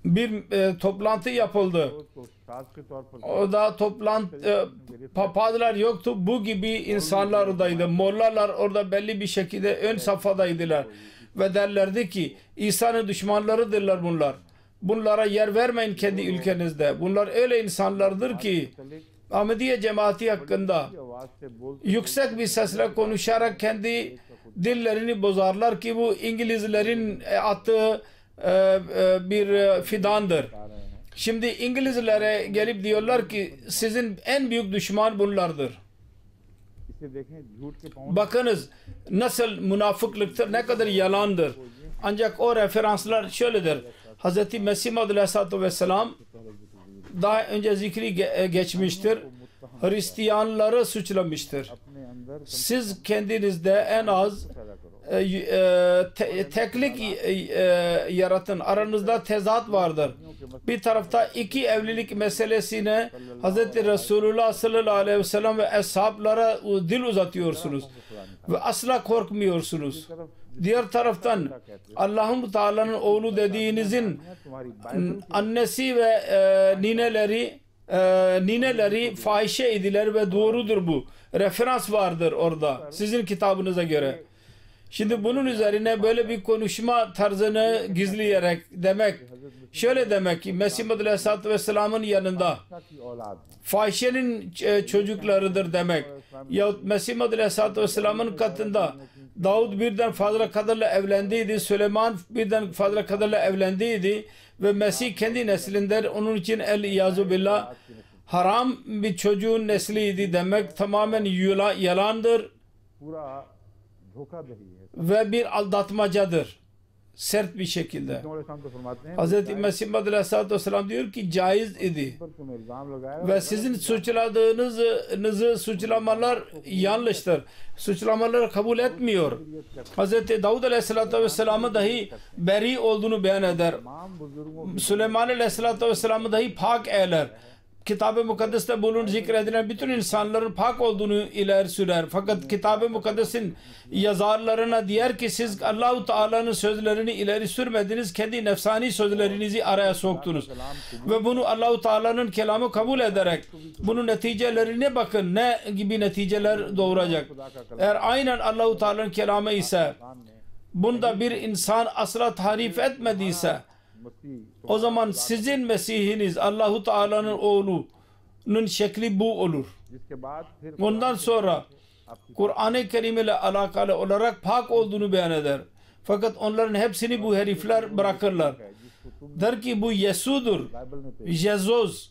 bir toplantı yapıldı. Orada papazlar yoktu. Bu gibi insanlar oradaydı. Mollalar orada belli bir şekilde ön safhadaydılar. Ve derlerdi ki İsa'nın düşmanlarıdırlar bunlar. Bunlara yer vermeyin kendi ülkenizde. Bunlar öyle insanlardır ki Ahmediye cemaati hakkında yüksek bir sesle konuşarak kendi dillerini bozarlar ki bu İngilizlerin attığı bir fidandır. Şimdi İngilizlere gelip diyorlar ki sizin en büyük düşman bunlardır. Bakınız nasıl münafıklıktır, ne kadar yalandır. Ancak o referanslar şöyledir. Hz. Mesih Aleyhisselatü Vesselam daha önce zikri geçmiştir. Hristiyanları suçlamıştır. Siz kendinizde en az teklik yaratın. Aranızda tezat vardır. Bir tarafta iki evlilik meselesine Hz. Resulullah sallallahu aleyhi ve sellem ve ashablara dil uzatıyorsunuz. Ve asla korkmuyorsunuz. Diğer taraftan Allah'ın Teala'nın oğlu dediğinizin annesi ve nineleri fahişe idiler ve doğrudur bu. Referans vardır orada sizin kitabınıza göre. Şimdi bunun üzerine böyle bir konuşma tarzını gizleyerek demek, şöyle demek ki Mesih Aleyhisselatü Vesselam'ın yanında fahişenin çocuklarıdır demek. Yahut Mesih Aleyhisselatü Vesselam'ın katında Davud birden fazla kadınla evlendiydi, Süleyman birden fazla kadınla evlendiydi ve Mesih kendi neslinden, onun için el-İyazu billah haram bir çocuğun nesliydi demek tamamen yalandır ve bir aldatmacadır. Sert bir şekilde. Hz. Mesih Aleyhisselatü Vesselam diyor ki caiz idi. Ve sizin suçladığınızı suçlamalar yanlıştır. Suçlamaları kabul etmiyor. Hz. Davud Aleyhisselatü Vesselam'ı dahi beri olduğunu beyan eder. Süleyman Aleyhisselatü Vesselam'ı dahi pak eyler. Kitab-ı Mukaddes'te bunun zikredilen bütün insanların pak olduğunu ileri sürer. Fakat Kitab-ı Mukaddes'in yazarlarına diyor ki siz Allah-u Teala'nın sözlerini ileri sürmediniz. Kendi nefsani sözlerinizi araya soktunuz. Ve bunu Allah-u Teala'nın kelamı kabul ederek bunun neticelerine bakın. Ne gibi neticeler doğuracak. Eğer aynen Allah-u Teala'nın kelamı ise bunda bir insan asla tahrif etmediyse o zaman sizin Mesihiniz Allah-u Teala'nın oğlunun şekli bu olur. Ondan sonra Kur'an-ı Kerim ile alakalı olarak pak olduğunu beyan eder. Fakat onların hepsini bu herifler bırakırlar. Der ki bu Yesu'dur. Jesus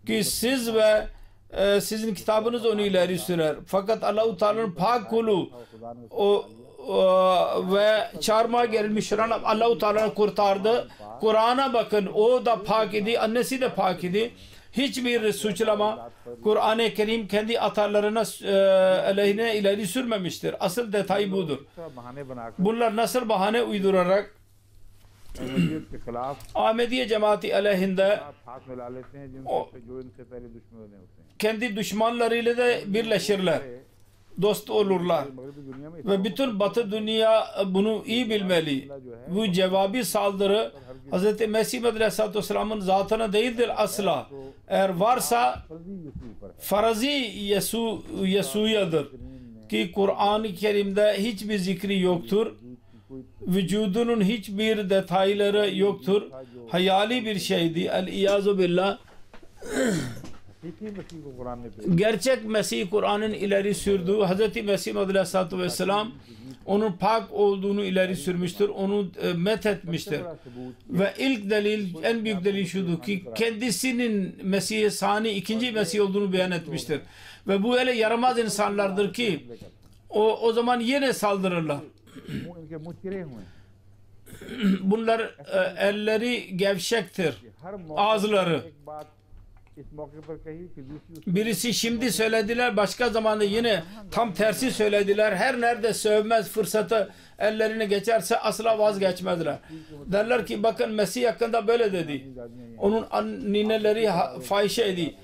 ki siz ve sizin kitabınız onu ileri sürer. Fakat Allah-u Teala'nın pak kulu ve çağırmaya gelmiş Allah-u Teala kurtardı. Kur'an'a bakın, o da pak idi, annesi de pak idi. Hiçbir suçlama Kur'an-ı Kerim kendi atarlarına aleyhine ileri sürmemiştir. Asıl detay budur. Bunlar nasıl bahane uydurarak Ahmediye cemaati aleyhinde kendi düşmanlarıyla da birleşirler. Dost olurlar. Ve bütün Batı dünya bunu iyi bilmeli. Bu cevabi saldırı Hz. Mesih Aleyhisselatü Vesselam'ın zatına değildir asla. Eğer varsa farazi Yesu'yadır. Ki Kur'an-ı Kerim'de hiçbir zikri yoktur. Vücudunun hiçbir detayları yoktur. Hayali bir şeydi. El-İyazu billah. hakiki Mesih ko Kur'an ne pesh gerçek Mesih Kur'an'ın ileri sürdüğü Hz. Mesih Aleyhisselatü Vesselam onun pak olduğunu ileri sürmüştür. Onu methetmiştir. Ve ilk delil, en büyük delil şudur ki kendisinin Mesih-i Sani, ikinci Mesih olduğunu beyan etmiştir. Ve bu öyle yaramaz insanlardır ki o zaman yine saldırırlar. इनके मुंह चिरे हुए Bunlar elleri gevşektir. हर Ağızları. एक बात इस मौके पर कही कि दूसरी Birisi şimdi söylediler, başka zamanda yine tam tersi söylediler. Her nerede sövmez fırsatı ellerine geçerse asla vazgeçmezler. Derler ki bakın Mesih hakkında böyle dedi. Onun nineleri fahişeydi.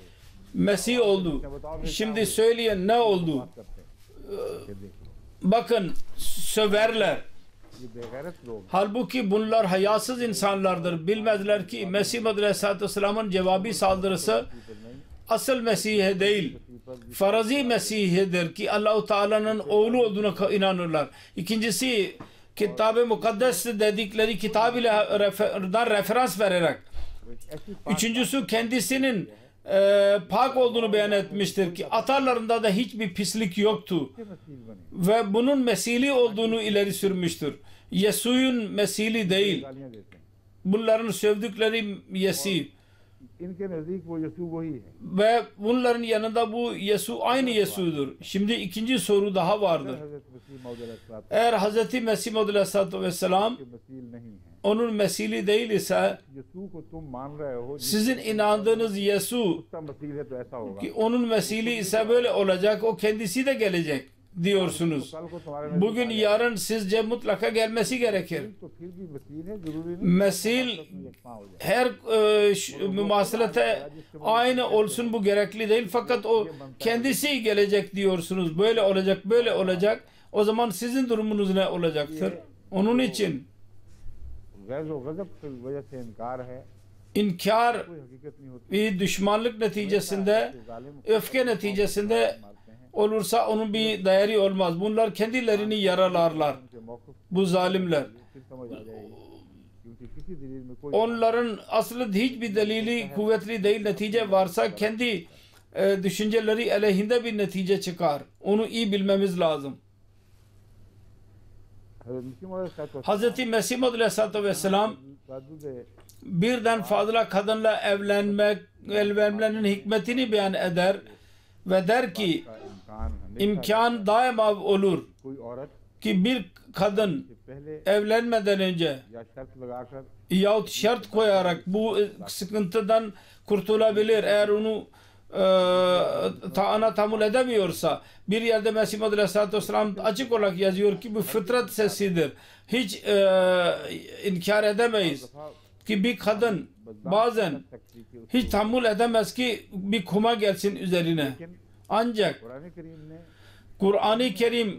Mesih oldu. Şimdi söyleyen ne oldu? Bakın söverler. ये बेगैरत लोग Halbuki bunlar hayasız insanlardır. Bilmezler ki Mesih Aleyhisselatü Vesselam'ın cevabı saldırısı asıl Mesih'e değil, farazi Mesih'edir ki Allah-u Teala'nın oğlu olduğuna inanırlar. İkincisi Kitab-ı Mukaddes dedikleri kitab ile referans vererek. Üçüncüsü kendisinin pak olduğunu beyan etmiştir ki atalarında da hiçbir pislik yoktu. मसीह बने Ve bunun Mesihli olduğunu ileri sürmüştür. Yesuy'un Mesihli değil. गालियां देते हैं Bunların sövdükleri Yesih. इनके नजदीक वो यीशु वही है Ve bunların yanında bu Yesu aynı Yesu'dur. Şimdi ikinci soru daha vardır. हजरत मसीह मौद अलैहिस्सलाम Eğer Hz. Mesih Aleyhisselatü Vesselam के मसीह नहीं है onun Mesihli değil ise यीशु को तुम मान रहे हो sizin inandığınız Yesu उसका मसीह है तो ऐसा होगा ki onun Mesihli ise böyle olacak, o kendisi de gelecek diyorsunuz. कल को तुम्हारे Bugün yarın sizce mutlaka gelmesi gerekir. तो फिर भी मसीह है जरूरी नहीं Mesil यकमा हो जाए her mümaselete aynı olsun, bu gerekli değil. Fakat o kendisi gelecek diyorsunuz. Böyle olacak, böyle olacak. O zaman sizin durumunuz ne olacaktır? Onun için guys व गज़ब की वजह से इनकार है inkar कोई हकीकत नहीं होती bir düşmanlık neticesinde, जालिम öfke neticesinde मारते हैं olursa onun bir değeri olmaz. Bunlar kendilerini yaralarlar. उनके मौक़िफ़ Bu zalimler. फिर समझ आ जाएगी क्योंकि किसी दलील में कोई Onların aslı hiçbir delili kuvvetli değil. Netice varsa kendi düşünceleri aleyhinde bir netice çıkar. Onu iyi bilmemiz lazım. Hz. Mesih Aleyhisselatü Vesselam birden fazla kadınla evlenmenin hikmetini beyan eder ve der ki imkan daima olur कोई औरत ki bir kadın पहले evlenmeden önce या शर्त लगाकर yahut şart koyarak bu sıkıntıdan kurtulabilir. Eğer onu ana tahammül edemiyorsa, bir yerde Mesih Aleyhisselatü Vesselam açık olarak yazıyor ki bu fıtrat sesidir. Hiç inkar edemeyiz ki bir kadın bazen hiç tahammül edemez ki bir kuma gelsin üzerine. Ancak Quran करीम ने Kur'an-ı Kerim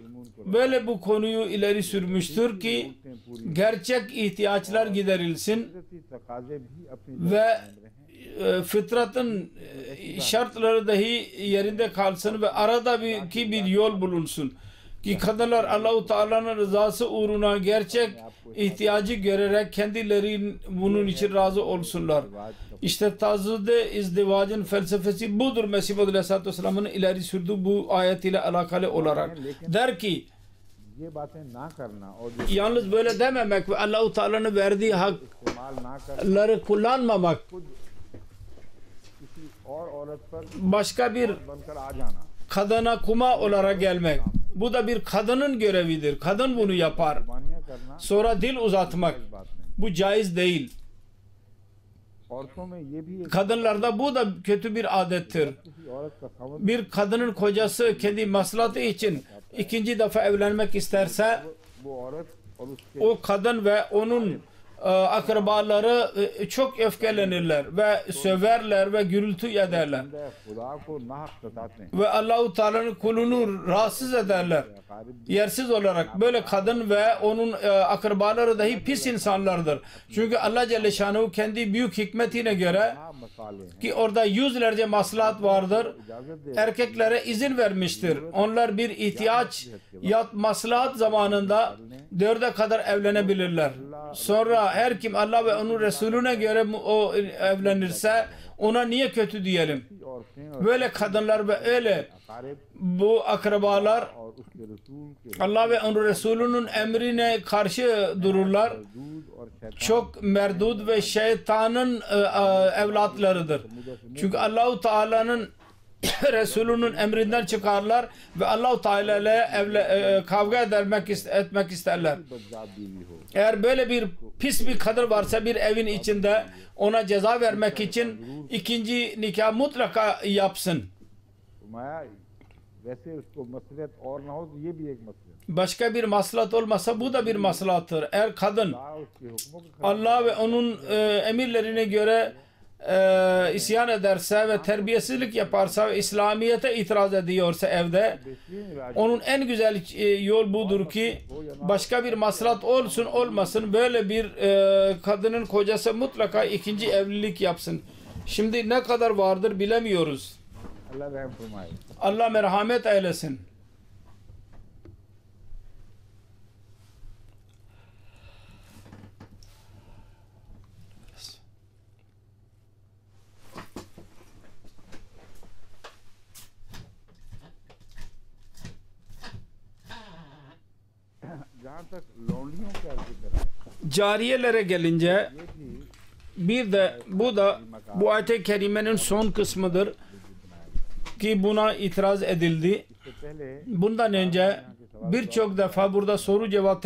böyle bu konuyu ileri sürmüştür ki gerçek ihtiyaçlar giderilsin कुदरती तकाजे भी अपनी ve fıtratın şartları dahi yerinde kalsın ve arada bir yol bulunsun ki kadınlar Allah-u Teala'nın rızası uğruna gerçek ihtiyacı görerek kendileri bunun için razı olsunlar. İşte tazide izdivacın felsefesi budur. Mesih Aleyhisselatü Vesselam'ın ileri sürdüğü bu ayet ile alakalı olarak. Der ki ये बातें ना करना और yalnız böyle dememek ve Allah-u Teala'nın verdiği इस्तेमाल ना कर hakları kullanmamak, किसी और औरत पर başka bir बनकर आ जाना kadına kuma olarak gelmek. Bu da bir kadının görevidir. Kadın bunu yapar. कुर्बानियां करना Sonra dil uzatmak. इस बात नहीं Bu caiz değil. औरतों में ये भी एक Kadınlarda bu da kötü bir adettir. किसी औरत का खबर Bir kadının kocası kendi maslahatı için ikinci defa evlenmek isterse वो औरत और उसके o kadın ve onun akrabaları çok öfkelenirler ve söverler ve gürültü ederler. खुदा को नाहक सताते हैं Ve Allah-u Teala'nın kulunu rahatsız ederler. अकारिब Yersiz olarak böyle kadın ve onun akrabaları dahi pis insanlardır. Çünkü Allah Celle Şanuhu kendi büyük hikmetine göre ना मसाले हैं ki orada yüzlerce maslahat vardır. इजाजत दे Erkeklere izin vermiştir. Onlar bir ihtiyaç ya maslahat zamanında 4'e kadar evlenebilirler. Sonra her kim Allah ve onun Resulüne göre o evlenirse ona niye kötü diyelim? औरतें और Böyle kadınlar ve öyle अकारिब bu akrabalar और उसके रसूल के Allah ve onun Resulü'nün emrine karşı dururlar. दूध और शैतान Çok merdud ve şeytanın evlatlarıdır. Çünkü Allahu Teala'nın Resulü'nün emrinden çıkarlar ve Allahu Teala ile kavga etmek isterler. बदजात बीवी हो Eğer böyle bir pis bir kadın varsa bir evin içinde ona ceza vermek için ikinci nikah mutlaka yapsın. माया वैसे उसको मसलहत और ना हो तो ये भी एक मसला Başka bir maslahat olmasa bu da bir maslahattır. Eğer kadın है उसके हुक्मों को Allah ve onun emirlerine göre isyan ederse ve terbiyesizlik yaparsa ve İslamiyet'e itiraz ediyorsa evde, onun en güzel yol budur ki başka bir maslahat olsun olmasın böyle bir kadının kocası mutlaka ikinci evlilik yapsın. Şimdi ne kadar vardır bilemiyoruz. अल्लाह रहम फरमाए Allah merhamet eylesin. जहाँ तक लौंडियों का जिक्र है Cariyelere gelince ये भी bir de bu ayet-i kerimenin son kısmıdır ki buna itiraz edildi. इससे पहले Bundan önce birçok defa burada soru cevap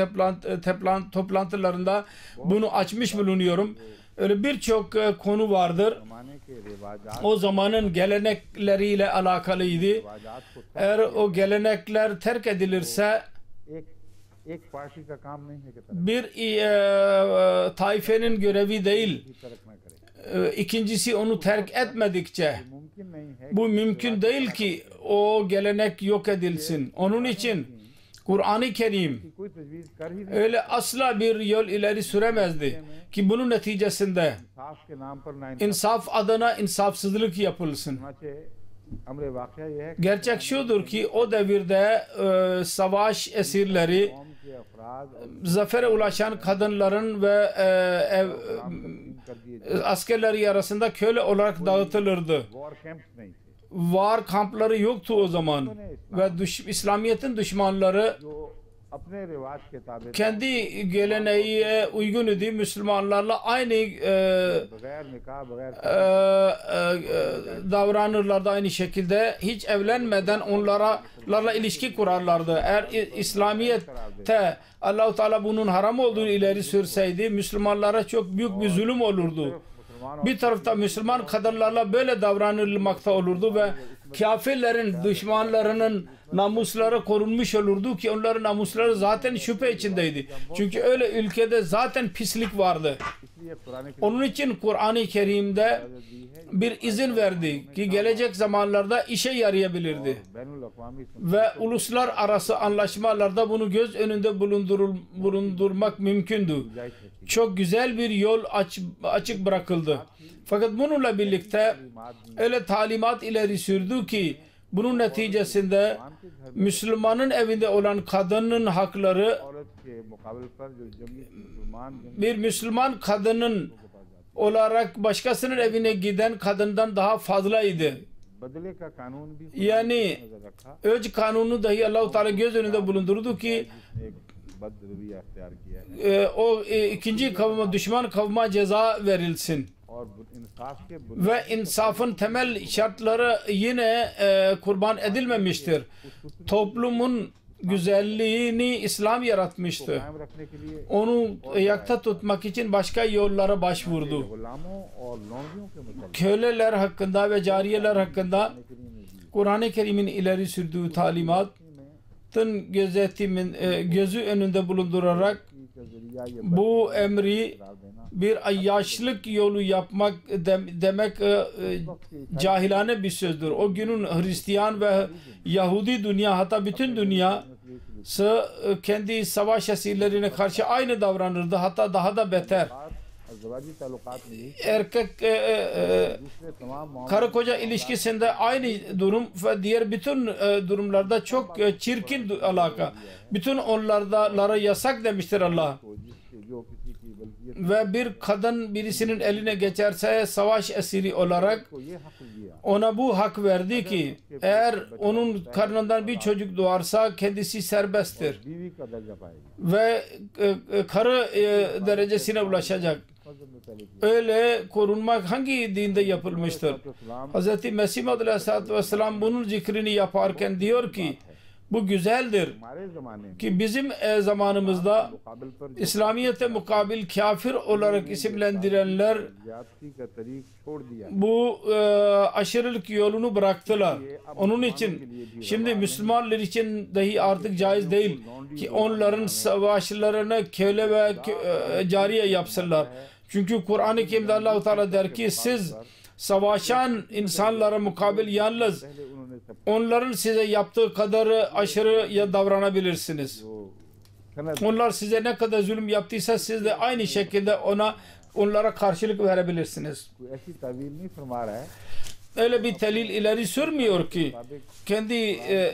toplantılarında bunu açmış bulunuyorum. Öyle birçok konu vardır. जमाने के रिवाजात O zamanın gelenekleriyle alakalıydı. रिवाजात को Eğer o gelenekler terk edilirse एक एक पार्टी का काम नहीं है कि तरफ bir taifenin görevi değil. भी तरक न करे İkincisi onu terk etmedikçe मुमकिन नहीं है bu mümkün değil ki o gelenek yok edilsin. Onun için Kur'an-ı Kerim कि कोई तजवीज़ कर ही नहीं öyle asla bir yol ileri süremezdi ki bunun neticesinde इंसाफ के नाम पर ना insaf adına insafsızlık yapılsın. इंसाफ अमर वाक़या ये है कि Gerçek şudur ki o devirde savaş esirleri, कौम के अफराद और zafere ulaşan kadınların ve तस्लीम कर दिए askerleri arasında köle olarak dağıtılırdı. War camps नहीं थे Var kampları yoktu o zaman ve İslamiyet'in düşmanları जो अपने रिवाज के ताबे kendi geleneğe uygun idi. Müslümanlarla aynı बगैर निकाह बगैर davranırlardı aynı şekilde. Hiç evlenmeden onlarla ilişki kurarlardı. Eğer İslamiyet'te Allah-u Teala bunun haram olduğunu ileri sürseydi Müslümanlara çok büyük bir zulüm olurdu. Bir tarafta Müslüman kadınlarla böyle davranılmakta olurdu ve kafirlerin, düşmanlarının namusları korunmuş olurdu ki onların namusları zaten şüphe içindeydi. Çünkü öyle ülkede zaten pislik vardı. इसलिए पुराने की Onun için Kur'an-ı Kerim'de bir izin verdi ki gelecek zamanlarda işe yarayabilirdi. बैनुल अक़वामी Ve uluslararası anlaşmalarda bunu göz önünde bulundurmak mümkündü. Çok güzel bir yol açık bırakıldı. Fakat bununla birlikte öyle talimat ileri sürdü ki bunun neticesinde Müslümanın evinde olan kadının hakları औरत के मुकाबले पर जो जंगी मुसलमान bir Müslüman kadının olarak başkasının evine giden kadından daha fazlaydı. बदले का कानून भी Yani नजर रखा öz kanunu dahi Allah-u Teala göz önünde bulundurdu ki जिसने एक बद रवैया अख्तियार किया है o ikinci kavme, düşman kavme ceza verilsin. और इंसाफ के Ve insafın temel şartları yine kurban edilmemiştir. Toplumun güzelliğini İslam yaratmıştı. कायम रखने के लिए Onu ayakta tutmak için başka yollara başvurdu. गुलामों और लौंडियों के मुताबिक Köleler hakkında ve cariyeler hakkında करीम ने दी Kur'an-ı Kerim'in ileri sürdüğü talimatın gözü önünde bulundurarak के जरिया ये bu emri करार देना bir ayyaşlık yolu yapmak demek cahilane bir sözdür. O günün Hristiyan ve Yahudi dünya, hatta bütün dünya kendi savaş esirlerine karşı aynı davranırdı, hatta daha da beter. अज़वाजी ताल्लुकात में यही Erkek दूसरे तमाम मामलों karı koca ilişkisinde aynı durum ve diğer bütün durumlarda çok çirkin alaka. Bütün onlarda yasak demiştir Allah. को जिसके जो किसी की बल्कियत ve bir kadın birisinin eline geçerse savaş esiri olarak को ये हक दिया ona bu hak verdi ki eğer onun karnından bir çocuk doğarsa kendisi serbesttir बीवी का दर्जा पाएगी ve karı derecesine ulaşacak. फजल में पहले की Öyle korunmak hangi dinde yapılmıştır? इस्लाम Hz. Mesih Aleyhisselatü Vesselam bunun zikrini yaparken diyor ki bu güzeldir हमारे जमाने में ki bizim zamanımızda मुकाबल पर İslamiyet'e mukabil kafir olarak isimlendirenler ज्यादती का तरीक छोड़ दिया bu aşırılık yolunu bıraktılar. Onun için şimdi Müslümanlar için dahi artık caiz değil ki onların savaşlarını köle ve cariye yapsınlar. Çünkü Kur'an-ı Kerim'de Allah-u Teala der ki siz savaşan insanlara mukabil yalnız पहले उन्होंने सब onların size yaptığı kadar aşırı davranabilirsiniz. जो सनद Onlar size ne kadar zulüm yaptıysa siz de aynı şekilde onlara karşılık verebilirsiniz. कोई ऐसी तावील नहीं फरमा रहा है Öyle bir delil ileri sürmüyor ki मुताबिक kendi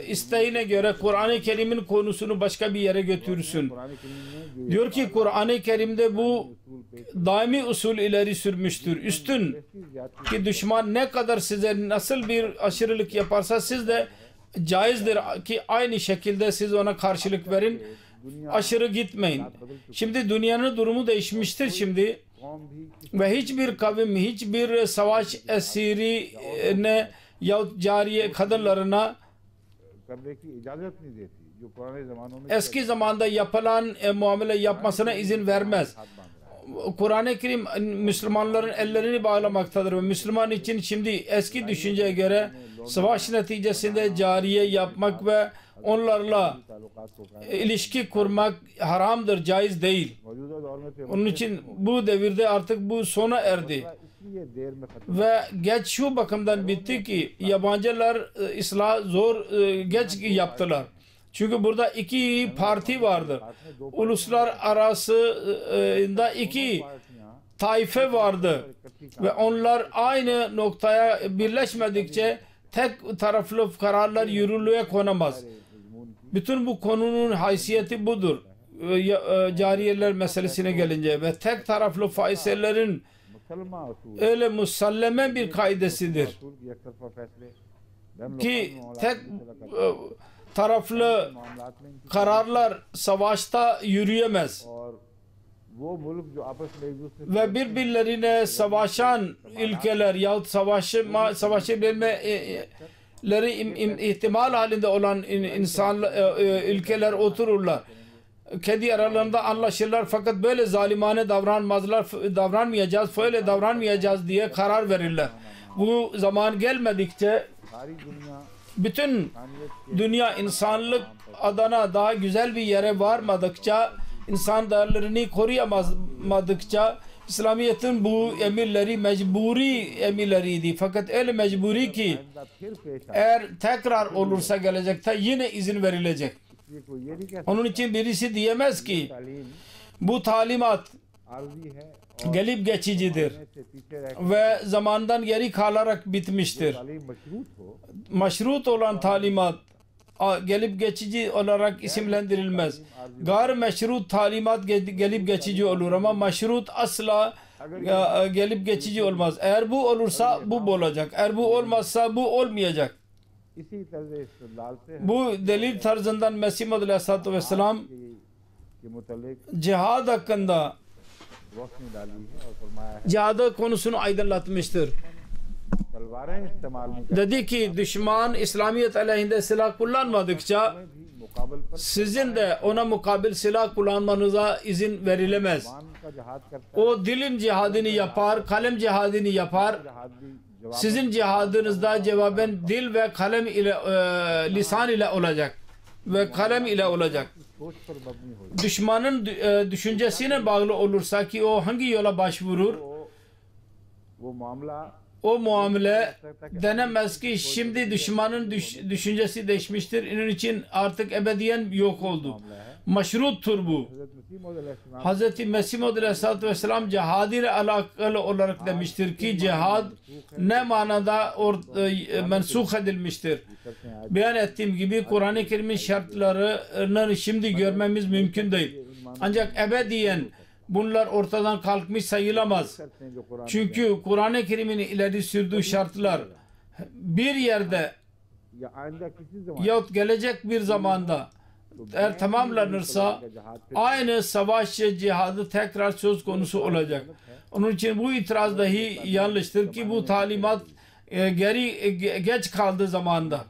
isteğine göre Kur'an-ı Kerim'in konusunu başka bir yere götürsün. Quran करीम में जो Diyor ki Kur'an-ı Kerim'de bu उसूल पे daimi usul ileri sürmüştür. Üstün ऐसी ज्यादती ki düşman ne kadar size nasıl bir aşırılık yaparsa siz de caizdir ki aynı şekilde siz ona karşılık verin. दुनिया Aşırı gitmeyin. Şimdi dünyanın durumu değişmiştir şimdi कौम भी ve hiçbir kavim hiçbir savaş esirine yahut cariye kadınlarına करने की इजाजत नहीं देती जो पुराने जमानों में eski zamanda yapılan muamele yapmasına izin vermez. हाथ बांध रहा है Kur'an-ı Kerim Müslümanların ellerini bağlamaktadır ve Müslüman için şimdi eski düşünceye göre savaş neticesinde cariye yapmak ve onlarla ताल्लुकात को कायम ilişki kurmak haramdır, caiz değil. मौजूदा दौर में Onun için bu devirde artık bu sona erdi. इसलिए देर में खत्म Ve geç şu bakımdan bitti ki yabancılar ıslah zor geç yaptılar. Çünkü burada iki parti vardır. Uluslararasında iki पार्टियां taife vardı. Ve onlar aynı noktaya birleşmedikçe tek taraflı kararlar yürürlüğe konamaz. Bütün bu konunun haysiyeti budur. Cariyeler meselesine gelince ve tek taraflı faisellerin मुसलमान असूल öyle musalleme bir kaidesidir असूल की एक तरफा फैसले दम ki tek taraflı मामलात में इनकी kararlar savaşta yürüyemez और वो मुल्क जो आपस में एक दूसरे ve birbirlerine savaşan ülkeler yahut savaşabilmeleri ihtimal halinde olan ülkeler otururlar. Kendi aralarında anlaşırlar fakat böyle zalimane davranmayacağız, böyle davranmayacağız diye karar verirler. Bu zaman gelmedikçe सारी दुनिया bütün इंसानियत के dünya insanlık adına daha güzel bir yere varmadıkça, insan değerlerini koruyamadıkça İslamiyet'in bu emirleri mecburi emirleriydi. Fakat öyle mecburi ki आइंदा फिर पेश आए eğer tekrar olursa gelecekte yine izin verilecek. इसलिए कोई ये नहीं कह Onun için birisi diyemez ki तालीम bu talimat आर्जी है और gelip geçicidir से पीछे रह ve zamandan geri kalarak bitmiştir. तालीम मशरूत हो Maşrut olan talimat gelip geçici olarak isimlendirilmez. Gayrimeşrut talimat gelip geçici olur ama maşrut asla gelip geçici olmaz. Eğer bu olursa bu olacak. Eğer bu olmazsa bu olmayacak. इसी तरह इस्तेदलाल से Bu delil tarzından Mesih Aleyhisselatü Vesselam के मुतल्लिक cihad hakkında रोशनी डाली है और फरमाया है cihadı konusunu aydınlatmıştır. तलवारें इस्तेमाल नहीं करने Dedi ki düşman İslamiyet aleyhinde silah kullanmadıkça में भी मुकाबल पर sizin de ona mukabil silah kullanmanıza izin verilemez. मान का जहाद करता O dilin cihadını yapar, kalem cihadını yapar. है जहाद भी जवाब Sizin cihadınızda cevaben dil ve kalem ile lisan ile olacak ve kalem ile olacak. सोच पर मबनी हो Düşmanın düşüncesine bağlı olursa ki o hangi yola başvurur, वो मामला o muamele denemez ki şimdi düşmanın düşüncesi değişmiştir. Onun için artık ebediyen yok oldu. Maşruttur bu. हजरत मसीह मौद अलैहिस्सलाम Hz. Mesih Aleyhisselatü Vesselam cihad ile alakalı olarak demiştir ki cihad ne manada mensuh edilmiştir. करते हैं आज Beyan ettiğim gibi Kur'an-ı Kerim'in şartlarını şimdi görmemiz mümkün değil. Ancak ebediyen bunlar ortadan kalkmış sayılamaz. करते हैं जो Quran Çünkü Kur'an-ı Kerim'in ileri sürdüğü şartlar bir yerde या आइंदा किसी zaman yahut gelecek bir zamanda eğer tamamlanırsa aynı savaş cihadı tekrar söz konusu olacak. Onun için bu itiraz dahi yanlıştır ki bu talimat geç kaldığı zamanda.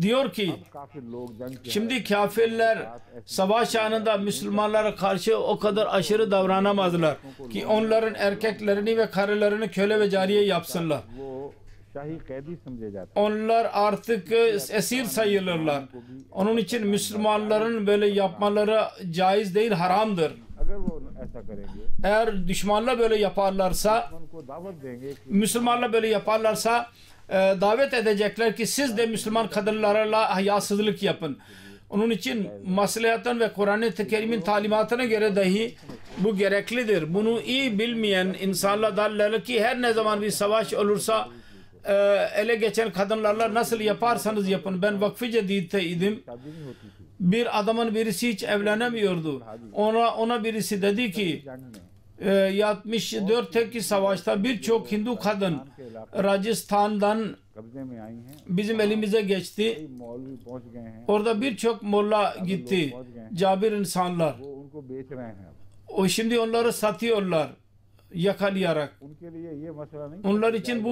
Diyor ki काफी लोग जंग के şimdi kafirler savaş anında Müslümanlara karşı o kadar aşırı davranamazlar ki onların erkeklerini ve karılarını köle ve cariye yapsınlar. वो शाही कैदी समझे जाते Onlar artık esir sayılırlar. Onun için Müslümanların böyle yapmaları caiz değil, haramdır. हैं अगर वो ऐसा करेंगे Eğer düşmanla böyle yaparlarsa, उनको दावत देंगे कि Müslümanla böyle yaparlarsa davet edecekler ki siz de Müslüman kadınlarla hayasızlık yapın. Onun için maslahatın ve Kur'an-ı Kerim'in talimatına göre dahi bu gereklidir. Bunu iyi bilmeyen insanlar derler ki her ne zaman bir savaş olursa ele geçen kadınlarla nasıl yaparsanız yapın. Ben vakfı cedidteydim. शादी नहीं होती थी Bir adamın birisi hiç evlenemiyordu. Ona birisi dedi ki जंग में 64'teki savaşta birçok Hindu kadın Racistan'dan कब्जे में आई हैं bizim elimize geçti. कई मौलवी पहुंच गए हैं Orada birçok molla gitti. Cabir insanlar. वो उनको बेच रहे हैं अब O şimdi onları satıyorlar yakalayarak. उनके लिए ये मसला नहीं Onlar için bu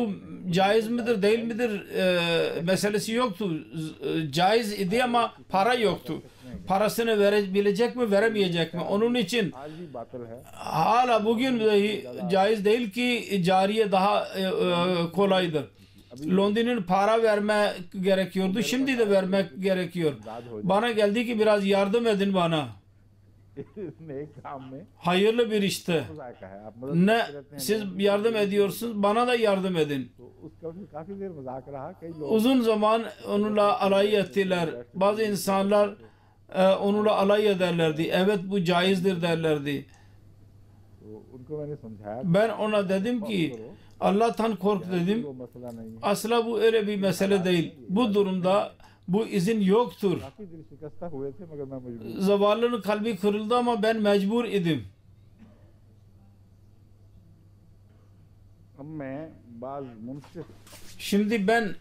caiz midir değil midir meselesi yoktu. Caiz idi ama para yoktu. Parasını verebilecek mi veremeyecek mi? Onun için आज भी बातिल है hala bugün dahi caiz değil ki cariye daha kolaydır. Londra'nın para verme gerekiyordu. Şimdi de vermek gerekiyor. Bana geldi ki biraz yardım edin bana. नेक काम में Hayırlı bir işte. जायका है आप मदद Ne करते हैं siz yardım ediyorsunuz, bana da yardım edin. तो उसका फिर काफी देर मजाक रहा कई लोग Uzun zaman onunla alay ettiler. Bazı insanlar onunla alay ederlerdi. Evet bu caizdir derlerdi. तो उनको मैंने समझाया Ben ona dedim ki Allah'tan kork dedim. वो मसला नहीं है Asla bu öyle bir mesele değil. Bu durumda bu izin yoktur. काफी दिल शिकस्ता हुए थे मगर मैं मजबूर Zavallının kalbi kırıldı ama ben mecbur idim. अब मैं बाज मुनसिफ Şimdi ben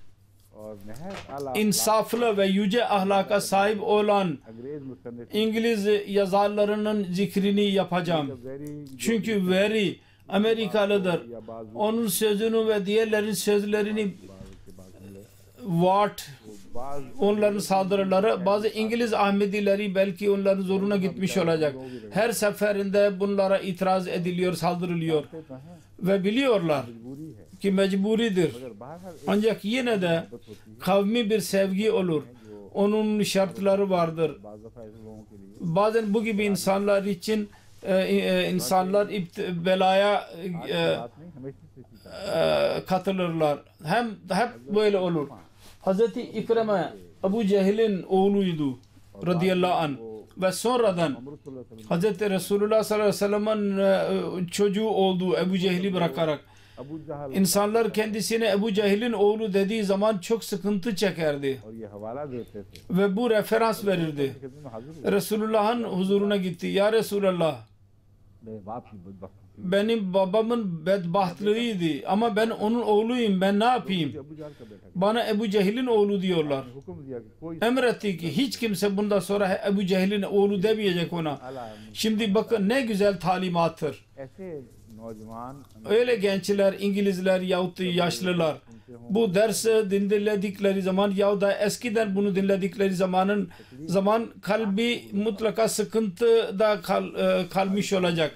और नहायत आला insaflı ve yüce ahlaka sahip olan अंग्रेज मुसन्निफ İngiliz yazarlarının zikrini yapacağım. Very Çünkü Veri Amerikalıdır. Onun sözünü ve diğerlerin sözlerini Watt बाज onların saldırıları bazı İngiliz Ahmedileri belki onların zoruna gitmiş olacak. Her seferinde bunlara itiraz ediliyor, saldırılıyor तो है ve biliyorlar मजबूरी है ki mecburidir. मगर बाहर एक Ancak yine de बात होती है kavmi bir sevgi olur. Onun şartları vardır. बाज दफा ऐसे लोगों के लिए Bazen bu gibi insanlar için insanlar belaya बात नहीं हमेशा से सीखा katılırlar. Hep böyle olur. Hazreti İkreme Ebu Cehil'in oğluydu radıyallahu anh ve sonradan अमरुद सल्लल्लाहु अलैहि वसल्लम Hazreti Resulullah sallallahu aleyhi ve sellem'in çocuğu oldu Ebu Cehil'i bırakarak. Abu जहल İnsanlar kendisine Ebu Cehil'in oğlu dediği zaman çok sıkıntı çekerdi और ये हवाला देते थे ve bu referans verirdi. खिदमत में हाजिर हुए Resulullah'ın huzuruna gitti. Ya Resulullah, मेरे बाप की बदबख्ती benim babamın bedbahtlığıydı ama ben onun oğluyum, ben ne yapayım? Abu जहल का बेटा Bana Ebu Cehil'in oğlu diyorlar. हुक्म दिया कि कोई Emretti ki hiç kimse bundan sonra Ebu Cehil'in oğlu demeyecek ona. आला Şimdi bakın ne güzel talimattır. ऐसे नौजवान Öyle gençler, İngilizler yahut da yaşlılar bu dersi dinledikleri zaman yahut da eskiden bunu dinledikleri zaman kalbi mutlaka sıkıntıda kalmış olacak.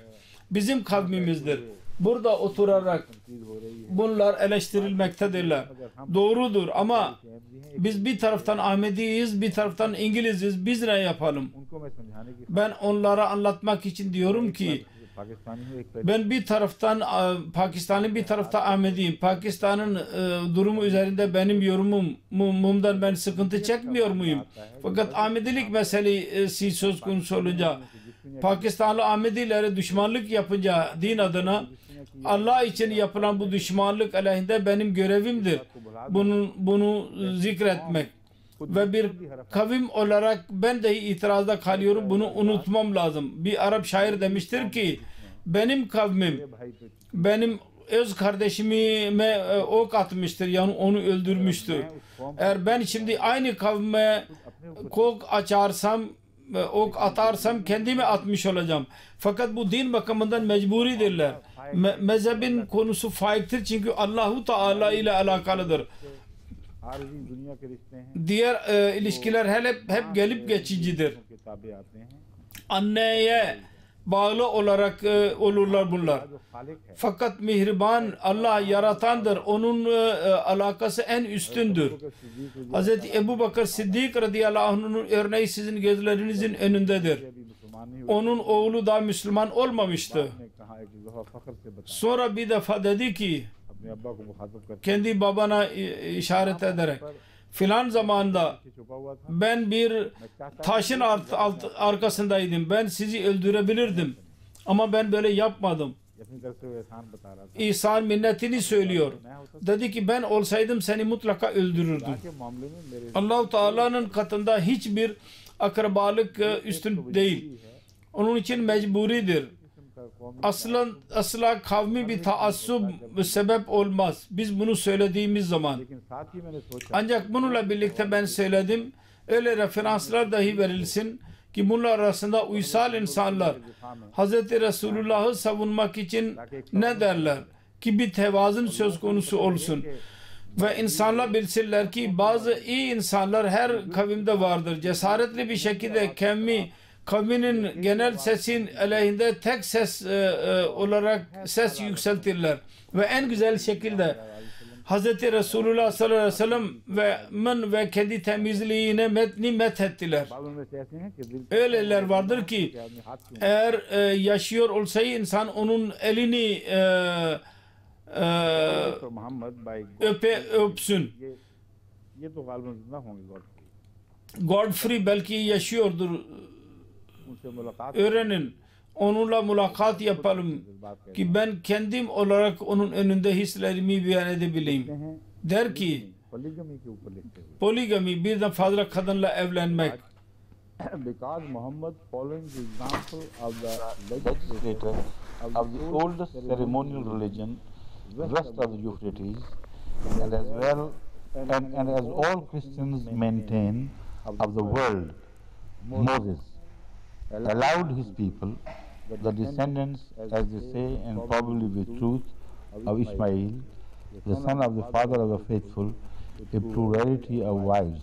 Bizim kavmimizdir. Burada oturarak चीज हो रही है bunlar eleştirilmektedirler. Doğrudur ama biz bir taraftan Ahmediyiz, bir taraftan İngiliziz. Biz ne yapalım? उनको मैं समझाने की Ben onlara anlatmak için diyorum ki Pakistani हूँ एक ben bir taraftan Pakistan'ın bir tarafta Ahmediyim. Pakistan'ın durumu üzerinde benim yorumumdan ben sıkıntı çekmiyor muyum? Fakat Ahmedilik meselesi söz konusu olunca Pakistanlı Ahmedilere düşmanlık yapınca din adına Allah için yapılan bu düşmanlık aleyhinde benim görevimdir. Bunu zikretmek. Ve bir kavim olarak ben de itirazda kalıyorum. Bunu unutmam lazım. Bir Arap şair demiştir ki benim kavmim मेरे भाई पे benim öz kardeşime ok atmıştır, yani onu öldürmüştür. Eğer ben şimdi aynı kavme ok açarsam, ok atarsam kendime atmış olacağım. Fakat bu din bakımından mecburidirler. Mezhebin konusu faiktir çünkü Allahu Teala ile alakalıdır. आरजी दुनिया के रिश्ते हैं Diğer ilişkiler hep gelip geçicidir. के ताबे आते हैं Anneye bağlı olarak olurlar bunlar. जो खालिक है Fakat mihriban Allah yaratandır. Onun alakası en üstündür. Hz. Ebu Bakır Siddik radıyallahu anh'ın örneği sizin gözlerinizin önündedir. अभी मुसलमान नहीं Onun oğlu da Müslüman olmamıştı. ने कहा है कि ज़ोहरा फख्र से बता Sonra bir defa dedi ki अपने अब्बा को मुखातब करके kendi babana işaret ederek filan zamanda छुपा हुआ था ben bir taşın arkasındaydım. Ben sizi öldürebilirdim. Ama ben böyle yapmadım. अपनी तरफ से वो एहसान बता रहा था İhsan minnetini söylüyor. मैं होता Dedi ki ben olsaydım seni mutlaka öldürürdüm. के मामले में मेरे Allah-u Teala'nın katında hiçbir akrabalık üstün değil. Onun için mecburidir. किस्म का कौम Asla kavmi bir taassub sebep olmaz. Biz bunu söylediğimiz zaman. लेकिन साथ ही मैंने सोचा Ancak bununla birlikte ben söyledim. Öyle referanslar dahi verilsin ki bunlar arasında uysal insanlar Hz. Resulullah'ı savunmak için ne derler? Ki bir tevazun söz konusu olsun. Ve insanlar bilsinler ki bazı iyi insanlar her kavimde vardır. Cesaretli bir şekilde kavminin genel sesin aleyhinde tek ses olarak ses yükseltirler. Ve en güzel şekilde Hz. Resulullah sallallahu aleyhi ve sellem ve kendi temizliğine methettiler. बाबुल में से ऐसे हैं कि दिल Öyleler vardır ki के आदमी हाथ क्यों eğer yaşıyor olsaydı insan onun elini तो मोहम्मद भाई öpsün. ये तो गालिबन जिंदा होंगे गॉड Godfrey belki yaşıyordur. उनसे मुलाकात Öğrenin. Onunla mülakat yapalım बात कहते ki ben kendim olarak onun önünde hislerimi beyan edebileyim. हैं Der ki पोलीगमी के ऊपर लिखते हुए poligami, birden fazla kadınla evlenmek. because Muhammad following the example of the legislator of the oldest ceremonial religion west of the Euphrates and as well and as all Christians maintain of the world, Moses allowed his people, the descendants, as they say, and probably with truth, of Ishmael, the son of the father of the faithful, a plurality of wives.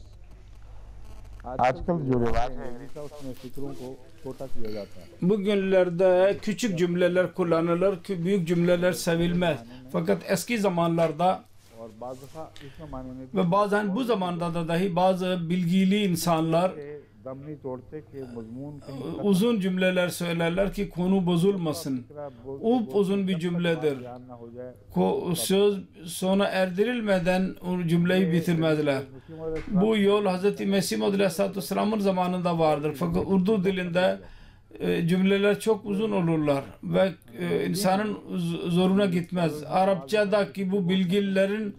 आजकल जो रिवाज है उसमें फिक्रों को छोटा किया जाता है Bugünlerde küçük cümleler kullanılır ki büyük cümleler sevilmez. Fakat eski zamanlarda और बाज़ दफ़ा इस ज़माने में ve bazen bu zamanda da dahi bazı bilgili insanlar भी दम नहीं तोड़ते कि मजमून कहीं uzun cümleler söylerler ki konu bozulmasın. Uzun bir cümledir. बयान ना हो जाए Söz sona erdirilmeden o cümleyi bitirmezler. Bu yol Hz. Mesih Maud Aleyhisselatü Vesselam'ın zamanında vardır. Fakat Urdu dilinde cümleler çok uzun olurlar ve insanın zoruna gitmez. Arapçadaki bu bilgilerin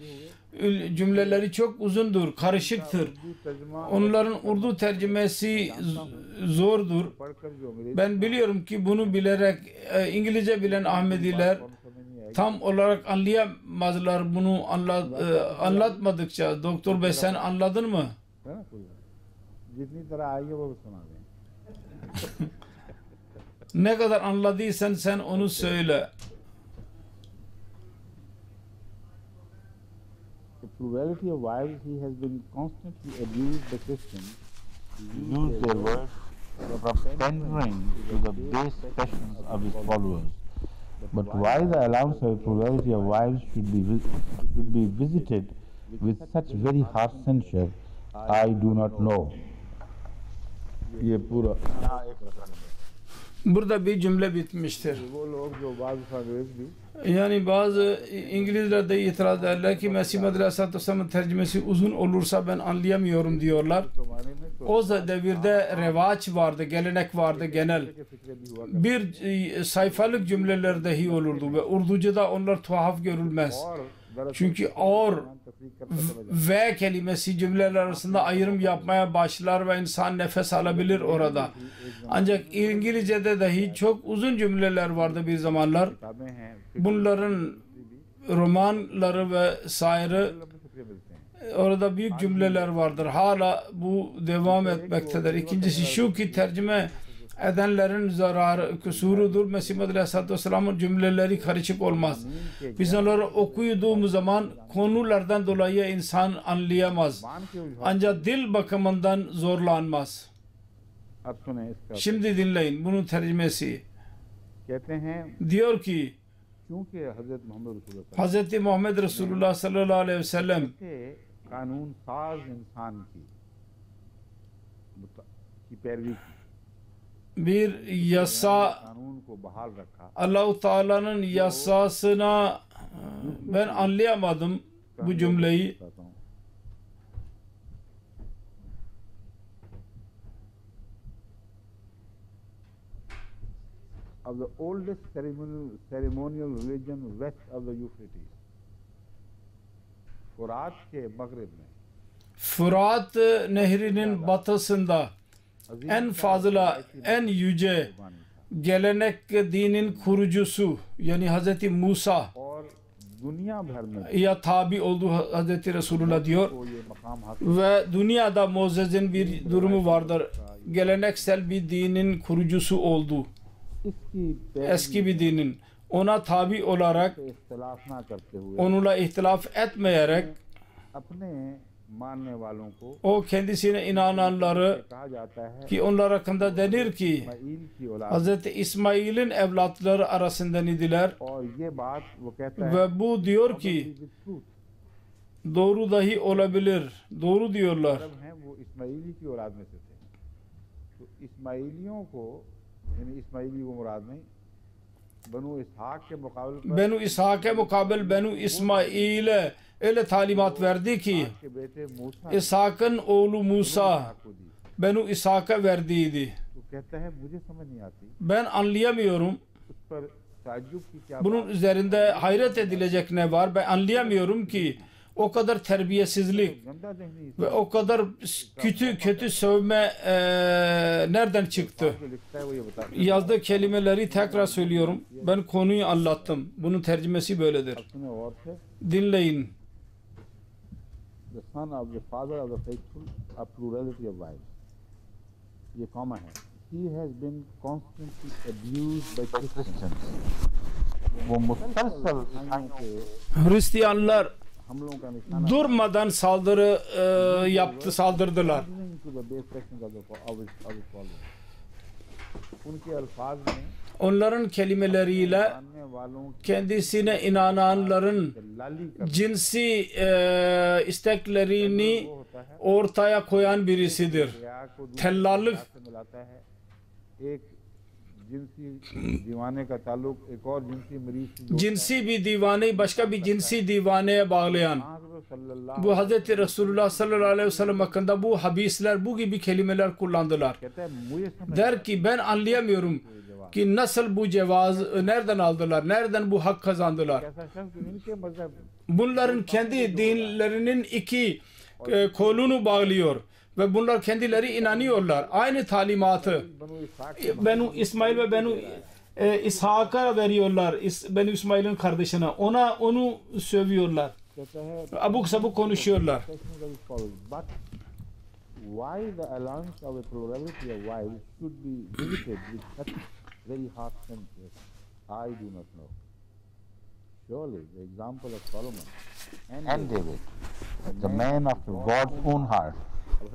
cümleleri çok uzundur, karışıktır. Onların Urdu tercümesi zordur. पढ़कर जो अंग्रेजी Ben biliyorum ki bunu bilerek İngilizce bilen Ahmediler tam olarak anlayamazlar bunu anlatmadıkça. Doktor Bey sen anladın mı? है ना कोई जितनी तरह आई है वो सुना दें Ne kadar anladıysan sen onu söyle. The plurality of wives he has been constantly abused by Christians who use their words from pandering to the base passions of his followers. But why the allowance of plurality of wives should be visited with such very harsh censure, I do not know. ये पूरा Burada bir cümle bitmiştir. वो लोग जो बाज़ अंग्रेज भी Yani bazı İngilizler de itiraz ederler ki Mesih Maud Aleyhisselatü Vesselam'ın tercümesi uzun olursa ben anlayamıyorum diyorlar. जमाने में तो O devirde revaç vardı, gelenek vardı genel. के फिक्रे भी हुआ Bir sayfalık cümleler dahi olurdu ve Urduca'da onlar tuhaf görülmez. और दरअसल Çünkü ağır तस्दीक करना ve kelimesi cümleler arasında ayrım yapmaya başlar ve insan nefes alabilir orada. Ancak İngilizce'de dahi çok uzun cümleler vardı bir zamanlar. किताबें हैं Bunların romanları ve sayrı orada büyük cümleler vardır. Hala bu devam etmektedir. İkincisi şu ki tercüme edenlerin zararı, kusurudur. Mesih Muhammed Aleyhisselatü Vesselam'ın cümleleri karışık olmaz. Biz onları okuduğumuz zaman konulardan dolayı insan anlayamaz. Ancak dil bakımından zorlanmaz. अब सुने इसका Şimdi dinleyin bunun tercümesi. कहते हैं Diyor ki क्योंकि हजरत मोहम्मद रसूलुल्लाह Hz. Muhammed Resulullah sallallahu aleyhi ve sellem के कानून साज इंसान की पैरवी की bir yasa कानून को बहाल रखा Allah-u Teala'nın yasasına ben anlayamadım bu cümleyi. बताता हूं of the oldest ceremonial religion west of the Euphrates फुरात के मगरिब में Fırat nehrinin batısında en fazla, en yüce gelenek dinin kurucusu yani Hz. Musa और दुनिया भर में ya tabi olduğu Hz. Resulullah diyor को ये मकाम हासिल ve dünyada Moses'in bir durumu vardır. Geleneksel bir dinin kurucusu oldu. इसकी Eski bir dinin. Ona tabi olarak, पे इख्तिलाफ ना करते हुए onunla ihtilaf etmeyerek अपने मानने वालों को o kendisine inananları कहा जाता है ki onlar hakkında denir ki Ismail की औलाद Hz. İsmail'in evlatları arasından idiler और ये बात वो कहता है ve bu diyor ki with truth doğru dahi olabilir. Doğru diyorlar. अरब हैं वो इस्माइली की औलाद में से थे तो इस्माइलियों को यानी इस्माइली को मुराद नहीं बनु इसहाक के मुकाबले पर Benu İshak'e mukabil Benu İsmail'e öyle talimat verdi ki के बेटे मूसा İshak'ın oğlu Musa को दी Benu İshak'a verdiydi. तो कहता है मुझे समझ नहीं आती Ben anlayamıyorum. उस पर ताज्जुब की क्या Bunun üzerinde hayret edilecek ne var? Ben anlayamıyorum ki o kadar terbiyesizlik गंदा जहनी ve o kadar kötü sövme nereden çıktı? जो लिखता है वो ये बताता है Yazdığı kelimeleri tekrar söylüyorum. Ben konuyu anlattım. Bunun tercümesi böyledir. अपने और से Dinleyin. the son of the father of the faithful a plurality of wives ये कॉमा है he has been constantly abused by Christians वो मुसलसल ईसाइयों के Hristiyanlar हमलों का निशाना durmadan saldırdılar. to the base sections of his followers उनके अल्फाज में Onların kelimeleriyle मानने वालों kendisine inananların की लाली का cinsi isteklerini वो होता है ortaya koyan birisidir. या को दूसरे Tellallık से मिलाता है एक जिनसी दीवाने का ताल्लुक एक और जिनसी मरीज से जोड़ता है cinsi bir divaneyi başka bir cinsi divaneye bağlayan हज़रत सल्लल्लाहु bu Hz. Resulullah sallallahu aleyhi ve sellem hakkında bu habisler bu gibi kelimeler kullandılar. कहता है मुझे समझ Der ki ben anlayamıyorum ki nasıl bu cevaz nereden aldılar, nereden bu hak kazandılar. ऐसा शख्स इनके मजहब Bunların kendi dinlerinin iki kolunu bağlıyor ve bunlar kendileri inanıyorlar. Aynı talimatı बनु इसहाक Benu İsmail ve Benu İshak'a veriyorlar. Benu İsmail'in kardeşine. Onu sövüyorlar. कहता है Abuk sabuk konuşuyorlar. questions as follows but why the allowance of a plurality of wives should be visited with such very harsh censures I do not know surely the example of Solomon and David the man after God's own heart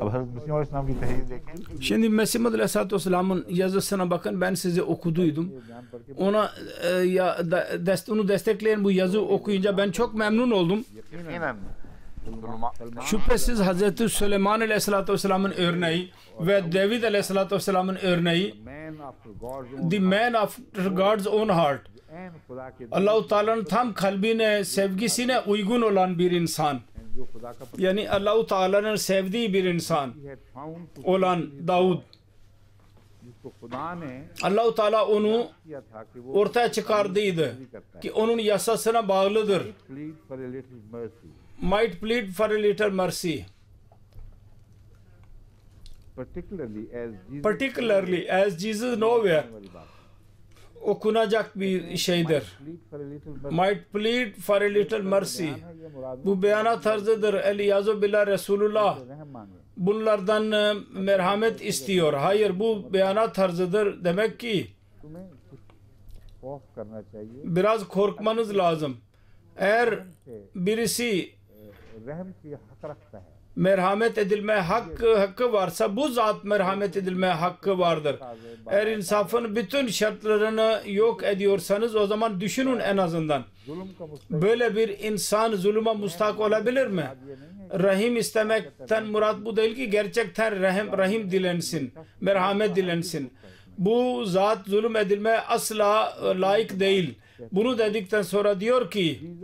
अब हज़रत मसीह और इस्लाम की तहरीर देखें Şimdi Mesih Muhammed Aleyhisselatü Vesselam'ın yazısına bakın. Ben size okuduydum. बयान पढ़ के Ona onu destekleyen bu yazı okuyunca ben çok memnun oldum. यकीनन Şüphesiz Hazreti Süleyman Aleyhisselatü Vesselam'ın örneği ve David Aleyhisselatü Vesselam'ın örneği man after God's own the man after God's own heart and खुदा के Allah-u Teala'nın tam kalbine, sevgisine uygun olan bir insan. जो खुदा का Yani Allah-u Teala'nın sevdiği bir insan पति है found to olan Davud. जिसको खुदा ने Allah-u Teala onu किया था कि वो ortaya çıkardıydı ki onun yasasına bağlıdır. plead for a little mercy might plead for a little mercy, particularly as Jesus nowhere. Okunacak bir şeydir. Might plead for a little mercy. Bu beyanat tarzıdır. Eliyazu billah Resulullah bunlardan merhamet istiyor. Hayır, bu beyanat tarzıdır. Demek ki biraz korkmanız lazım. Eğer birisi merhamet edilme hakkı varsa bu zat merhamet edilme hakkı vardır. Eğer insafın bütün şartlarını yok ediyorsanız o zaman düşünün en azından. Böyle bir insan zulüme mustak olabilir mi? Rahim istemekten murat bu değil ki gerçekten rahim dilensin, merhamet dilensin. Bu zat zulüm edilme asla layık değil. Bunu dedikten sonra diyor ki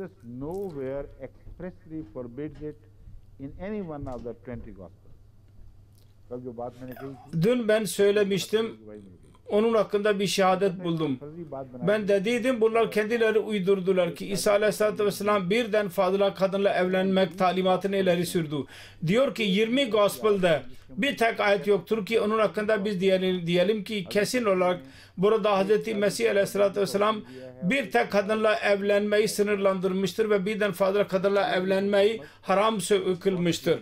dün ben söylemiştim, onun hakkında bir şehadet buldum. Ben dediydim bunlar kendileri uydurdular ki İsa Aleyhisselatü Vesselam birden fazla kadınla evlenmek talimatını ileri sürdü. Diyor ki 20 Gospel'de bir tek ayet yoktur ki onun hakkında biz diyelim ki kesin olarak burada Hz. Mesih Aleyhisselatü Vesselam bir tek kadınla evlenmeyi sınırlandırmıştır ve birden fazla kadınla evlenmeyi haram kılmıştır.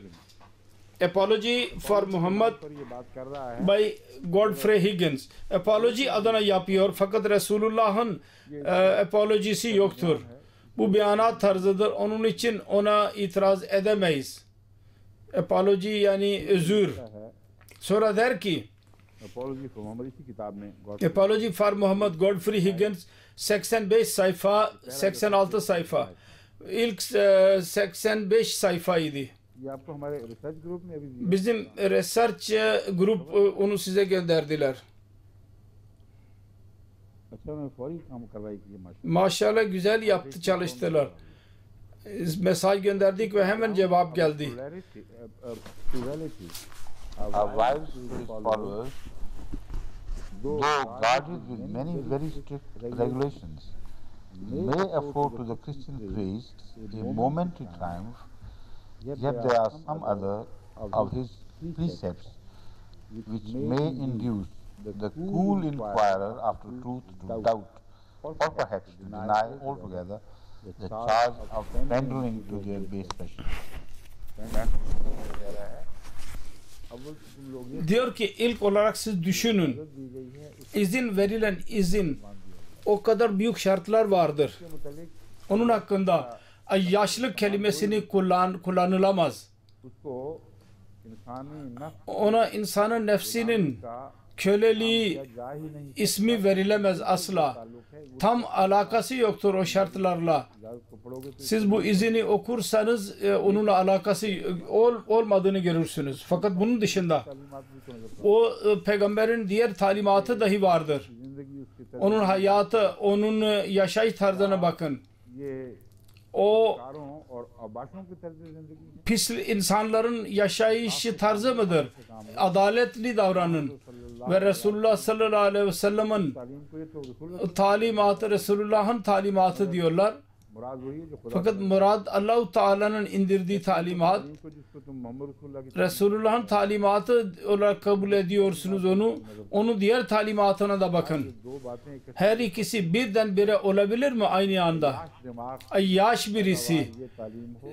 Apology for Muhammad by Godfrey Higgins. Apology adına yapıyor fakat Resulullah'ın apolojisi yoktur. Bu beyanat tarzıdır. Onun için ona itiraz edemeyiz. Apology yani özür. Sonra der ki Apology for Muhammad Godfrey Higgins 85 sayfa 86 sayfa. İlk 85 sayfaydı. Bizim research grup onu size gönderdiler. Maşallah güzel yaptı, çalıştılar. Mesaj gönderdik ve hemen cevap geldi. Our wives his followers, though guarded with many very strict regulations, may afford to the Christian priests a momentary triumph, yet there are some other of his precepts which may induce the cool inquirer after truth to doubt, or perhaps to deny altogether the charge of pandering to their base passions. Diyor ki ilk olarak siz düşünün. İzin verilen izin o kadar büyük şartlar vardır. Onun hakkında yaşlık kelimesini kullanılamaz. Ona insanın nefsinin köleliği ismi verilemez asla. Tam alakası yoktur o şartlarla. Siz bu izini okursanız onunla alakası olmadığını görürsünüz. Fakat bunun dışında o peygamberin diğer talimatı dahi vardır. Onun hayatı, onun yaşayış tarzına bakın. O pis insanların yaşayış tarzı mıdır? Adaletli davranın. Ve Resulullah sallallahu aleyhi ve sellem'in talimatı Resulullah'ın talimatı diyorlar. Fakat murad Allah-u Teala'nın indirdiği talimat. Resulullah'ın talimatı olarak kabul ediyorsunuz onu. Onun diğer talimatına da bakın. Her ikisi birdenbire olabilir mi aynı anda? Yaş birisi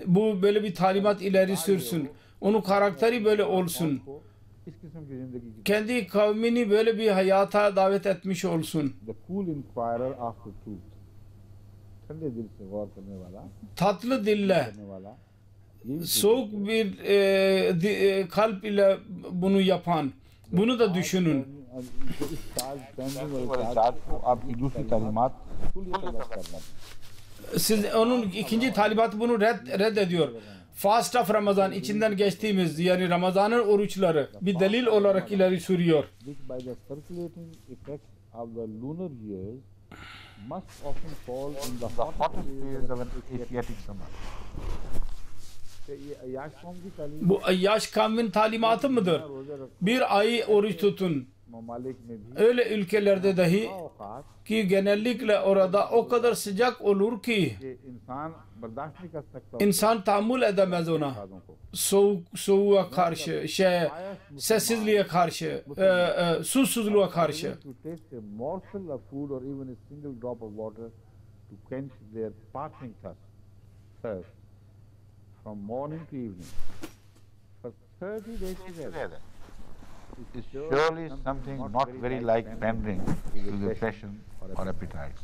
bu böyle bir talimat ileri sürsün. Onun karakteri böyle olsun. Kendi kavmini böyle bir hayata davet etmiş olsun. Tatlı dille, soğuk bir kalp ile bunu yapan, bunu da düşünün. Siz onun ikinci talimatı bunu reddediyor. Fast of Ramazan içinden geçtiğimiz yani Ramazan'ın oruçları bir delil olarak ileri sürüyor. Must often fall in the hottest phase of an Asiatic summer. Bu yaş kavmin talimatı mıdır? Bir ay oruç tutun. ममालिक में भी Öyle ülkelerde dahi औकात ki genellikle orada o kadar sıcak olur ki कि इंसान बर्दाश्त नहीं कर सकता insan tahammül edemez ona. उत्पादों को Soğuğa karşı, sessizliğe karşı, susuzluğa karşı. to taste a morsel of food or even a single drop of water to quench their parching thirst from morning to evening for 30 days together. It is surely something not very like pandering to the passion or appetite.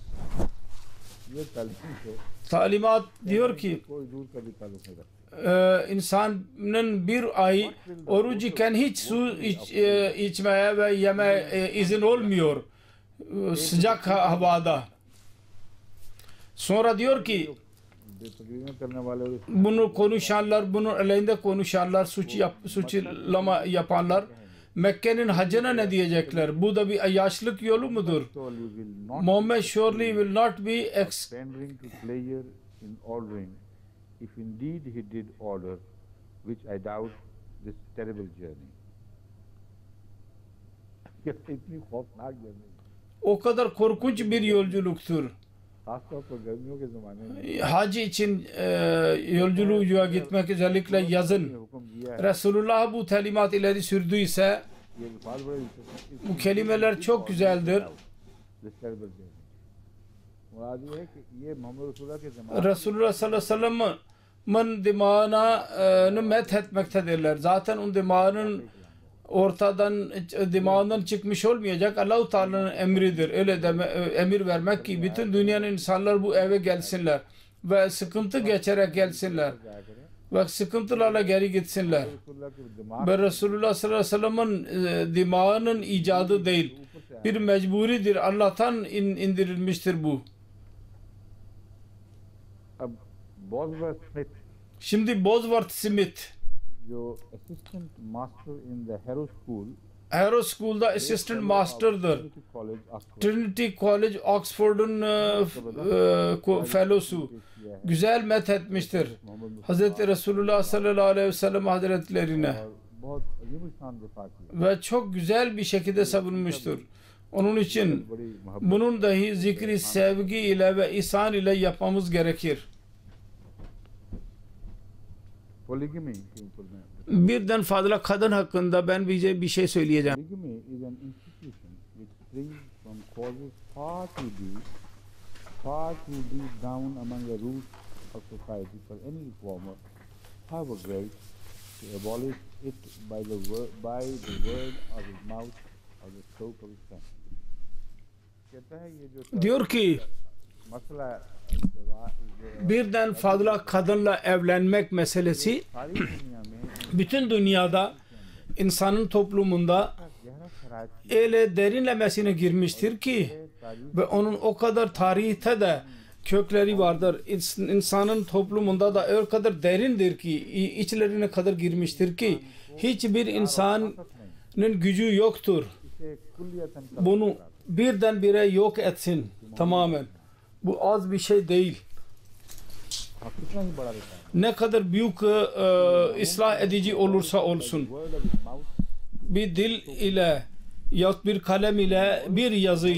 ये तालीम से Talimat diyor ki कोई दूर का भी ताल्लुक नहीं रखता insanın bir ay oruç iken hiç su içmeye ve yeme izin olmuyor sıcak havada. Sonra diyor ki तकरीबन करने वाले और bunu konuşanlar, bunun aleyhinde konuşanlar, suçlama yapanlar Mekke'nin hacına ne diyecekler? Bu da bir yaşlık yolu mudur? surely will not Muhammed surely will not be pandering to pleasure in ordering, if indeed he did order, which I doubt, this terrible journey. इतनी खौफनाक journey o kadar korkunç bir yolculuktur. खासतौर पर गर्मियों के ज़माने में Hac için yolculuğa gitmek özellikle yazın हुक्म दिया है Resulullah bu talimat ileri sürdüyse ये अल्फाज बड़े दिलचस्प bu kelimeler çok güzeldir. This terrible journey Murad ये है कि ये मोहम्मद रसूलुल्लाह के ज़माने Resulullah sallallahu aleyhi ve sellem'in dimağını methetmektedirler. Zaten o dimağının dimağından çıkmış olmayacak. Allah-u Teala'nın emridir. Öyle deme, emir vermek ki bütün dünyanın insanlar bu eve gelsinler ve sıkıntı geçerek gelsinler ve sıkıntılarla geri gitsinler. रसूलुल्लाह के दिमाग Ve Resulullah sallallahu aleyhi ve sellem'in dimağının icadı değil. Bir mecburidir. Allah'tan indirilmiştir bu. अब Bosworth Smith Şimdi Bosworth Smith जो assistant master in the harrow school Harrow School'da assistant master'dır. College Oxford Trinity College Oxford'un fellowsu. Güzel methetmiştir. Hazreti Resulullah sallallahu aleyhi ve sellem hazretlerine. और बहुत अजीब शान दिफा किया Ve çok güzel bir şekilde savunmuştur. Onun için बड़ी मोहब्बत bunun dahi zikri sevgi ile ve ihsan ile yapmamız gerekir. पोलिगमी के ऊपर में Birden fazla kadın hakkında ben bir şey söyleyeceğim. Polygamy is an institution which springs from causes far too deep down among the roots of society for any reformer, however great, to abolish it by the word of his mouth or the stroke of his pen. कहता है ये जो Diyor ki मसला birden fazla kadınla evlenmek meselesi सारी दुनिया में bütün dünyada insanın toplumunda गहरा खराज öyle derinlemesine girmiştir ki ve onun o kadar tarihte de kökleri vardır. İnsanın toplumunda da öyle kadar derindir ki içlerine kadar girmiştir ki hiçbir insanın gücü yoktur. इसे कुल्लियतन Bunu birdenbire yok etsin tamamen. Bu az bir şey değil. कितना ही बड़ा रहता है Ne kadar büyük ıslah edici olursa olsun. word of his mouth Bir dil ile yahut bir kalem ile bir yazı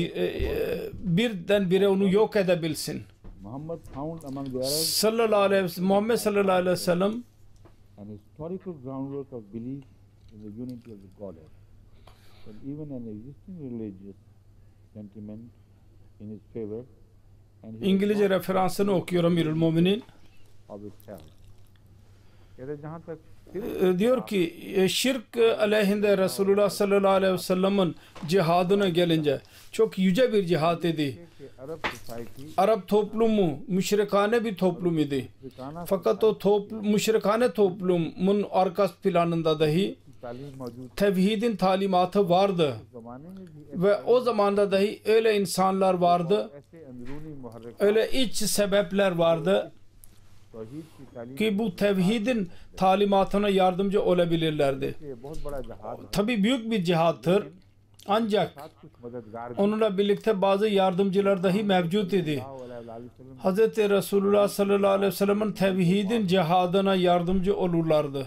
birdenbire onu yok edebilsin. Muhammad found among the Arabs Muhammed sallallahu aleyhi ve sellem an historical groundwork of belief in the unity of the Godhead, and even an existing religious sentiment in his favor, and he İngilizce referansını okuyor Amirül Muminin. of itself. कहते जहाँ तक Diyor ki şirk aleyhinde Resulullah sallallahu aleyhi ve sellem'in cihadına gelince çok yüce bir cihad idi. कि अरब society Arap toplumu müşrikane bir toplum idi. ठिकाना Fakat o müşrikane toplumun arka planında dahi तालीम मौजूद tevhidin talimatı vardı. जमाने में भी Ve o zamanda dahi öyle insanlar vardı, ऐसे अंदरूनी मुहर्रिक öyle iç sebepler vardı तौहीद की तालीम ki bu tevhidin talimatına yardımcı olabilirlerdi. के बहुत बड़ा जहाद है Tabi büyük bir cihattır. Ancak साथ कुछ मददगार भी onunla birlikte bazı yardımcılar dahi mevcut idi. सल्लल्लाहु Hz. Resulullah sallallahu aleyhi ve sellem'in tevhidin cihadına yardımcı olurlardı.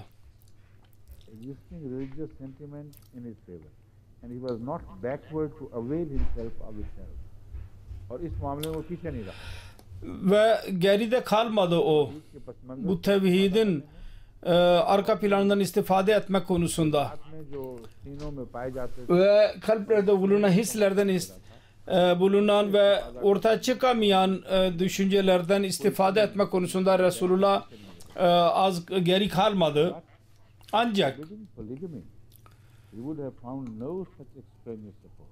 existing religious sentiment in his favor. and he was not backward to avail himself of itself. और इस मामले में वो पीछे नहीं रहा. Ve geride kalmadı o. इसके पसमंजर Bu tevhidin arka planından istifade etmek konusunda में जो सीनों में पाए जाते थे ve kalplerde bulunan hislerden bulunan ve ortaya çıkamayan düşüncelerden istifade etmek konusunda Resulullah az geri kalmadı. Ancak within polygamy, he would have found no such extraneous support.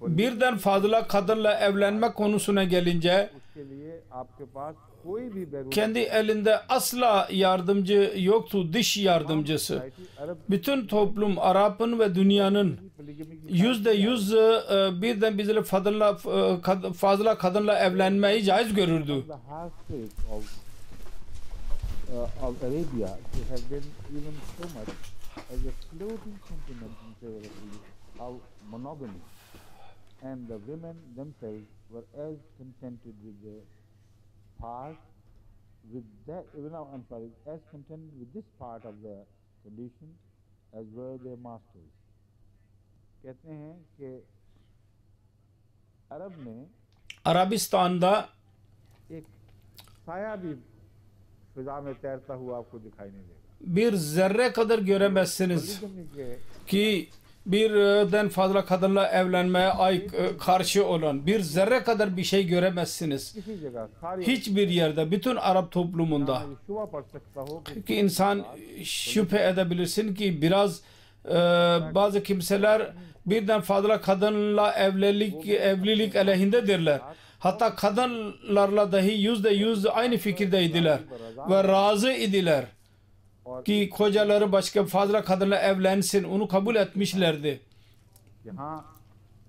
birden fazla kadınla evlenme konusuna gelince उसके लिए आपके पास कोई भी बैरूनी kendi elinde asla yardımcı yoktu, dış yardımcısı. अरब Bütün toplum, Arap'ın ve dünyanın polygamy की %100 birden bizle fazla kadınla evlenmeyi caiz görürdü. the half state of Arabia to have been even so much as a floating sentiment in favor of monogamy, and the women themselves were as contented with the part with that I'm sorry, as contented with this part of the condition as were their masters. कहते हैं कि अरब में Arabistan'da एक साया भी फिजा में तैरता हुआ आपको दिखाई नहीं देगा. bir zerre kadar göremezsiniz Polygamy के ki birden fazla kadınla evlenmeye karşı olan bir zerre kadar bir şey göremezsiniz. किसी जगह सारी Hiçbir yerde, bütün Arap toplumunda ये शुबा पड़ सकता हो कि ki insan şüphe edebilirsin ki biraz bazı kimseler birden fazla kadınla evlilik aleyhindedirler. Hatta kadınlarla dahi %100 aynı fikirdeydiler ve razı idiler ki kocaları başka fazla kadınla evlensin, onu kabul etmişlerdi. यहाँ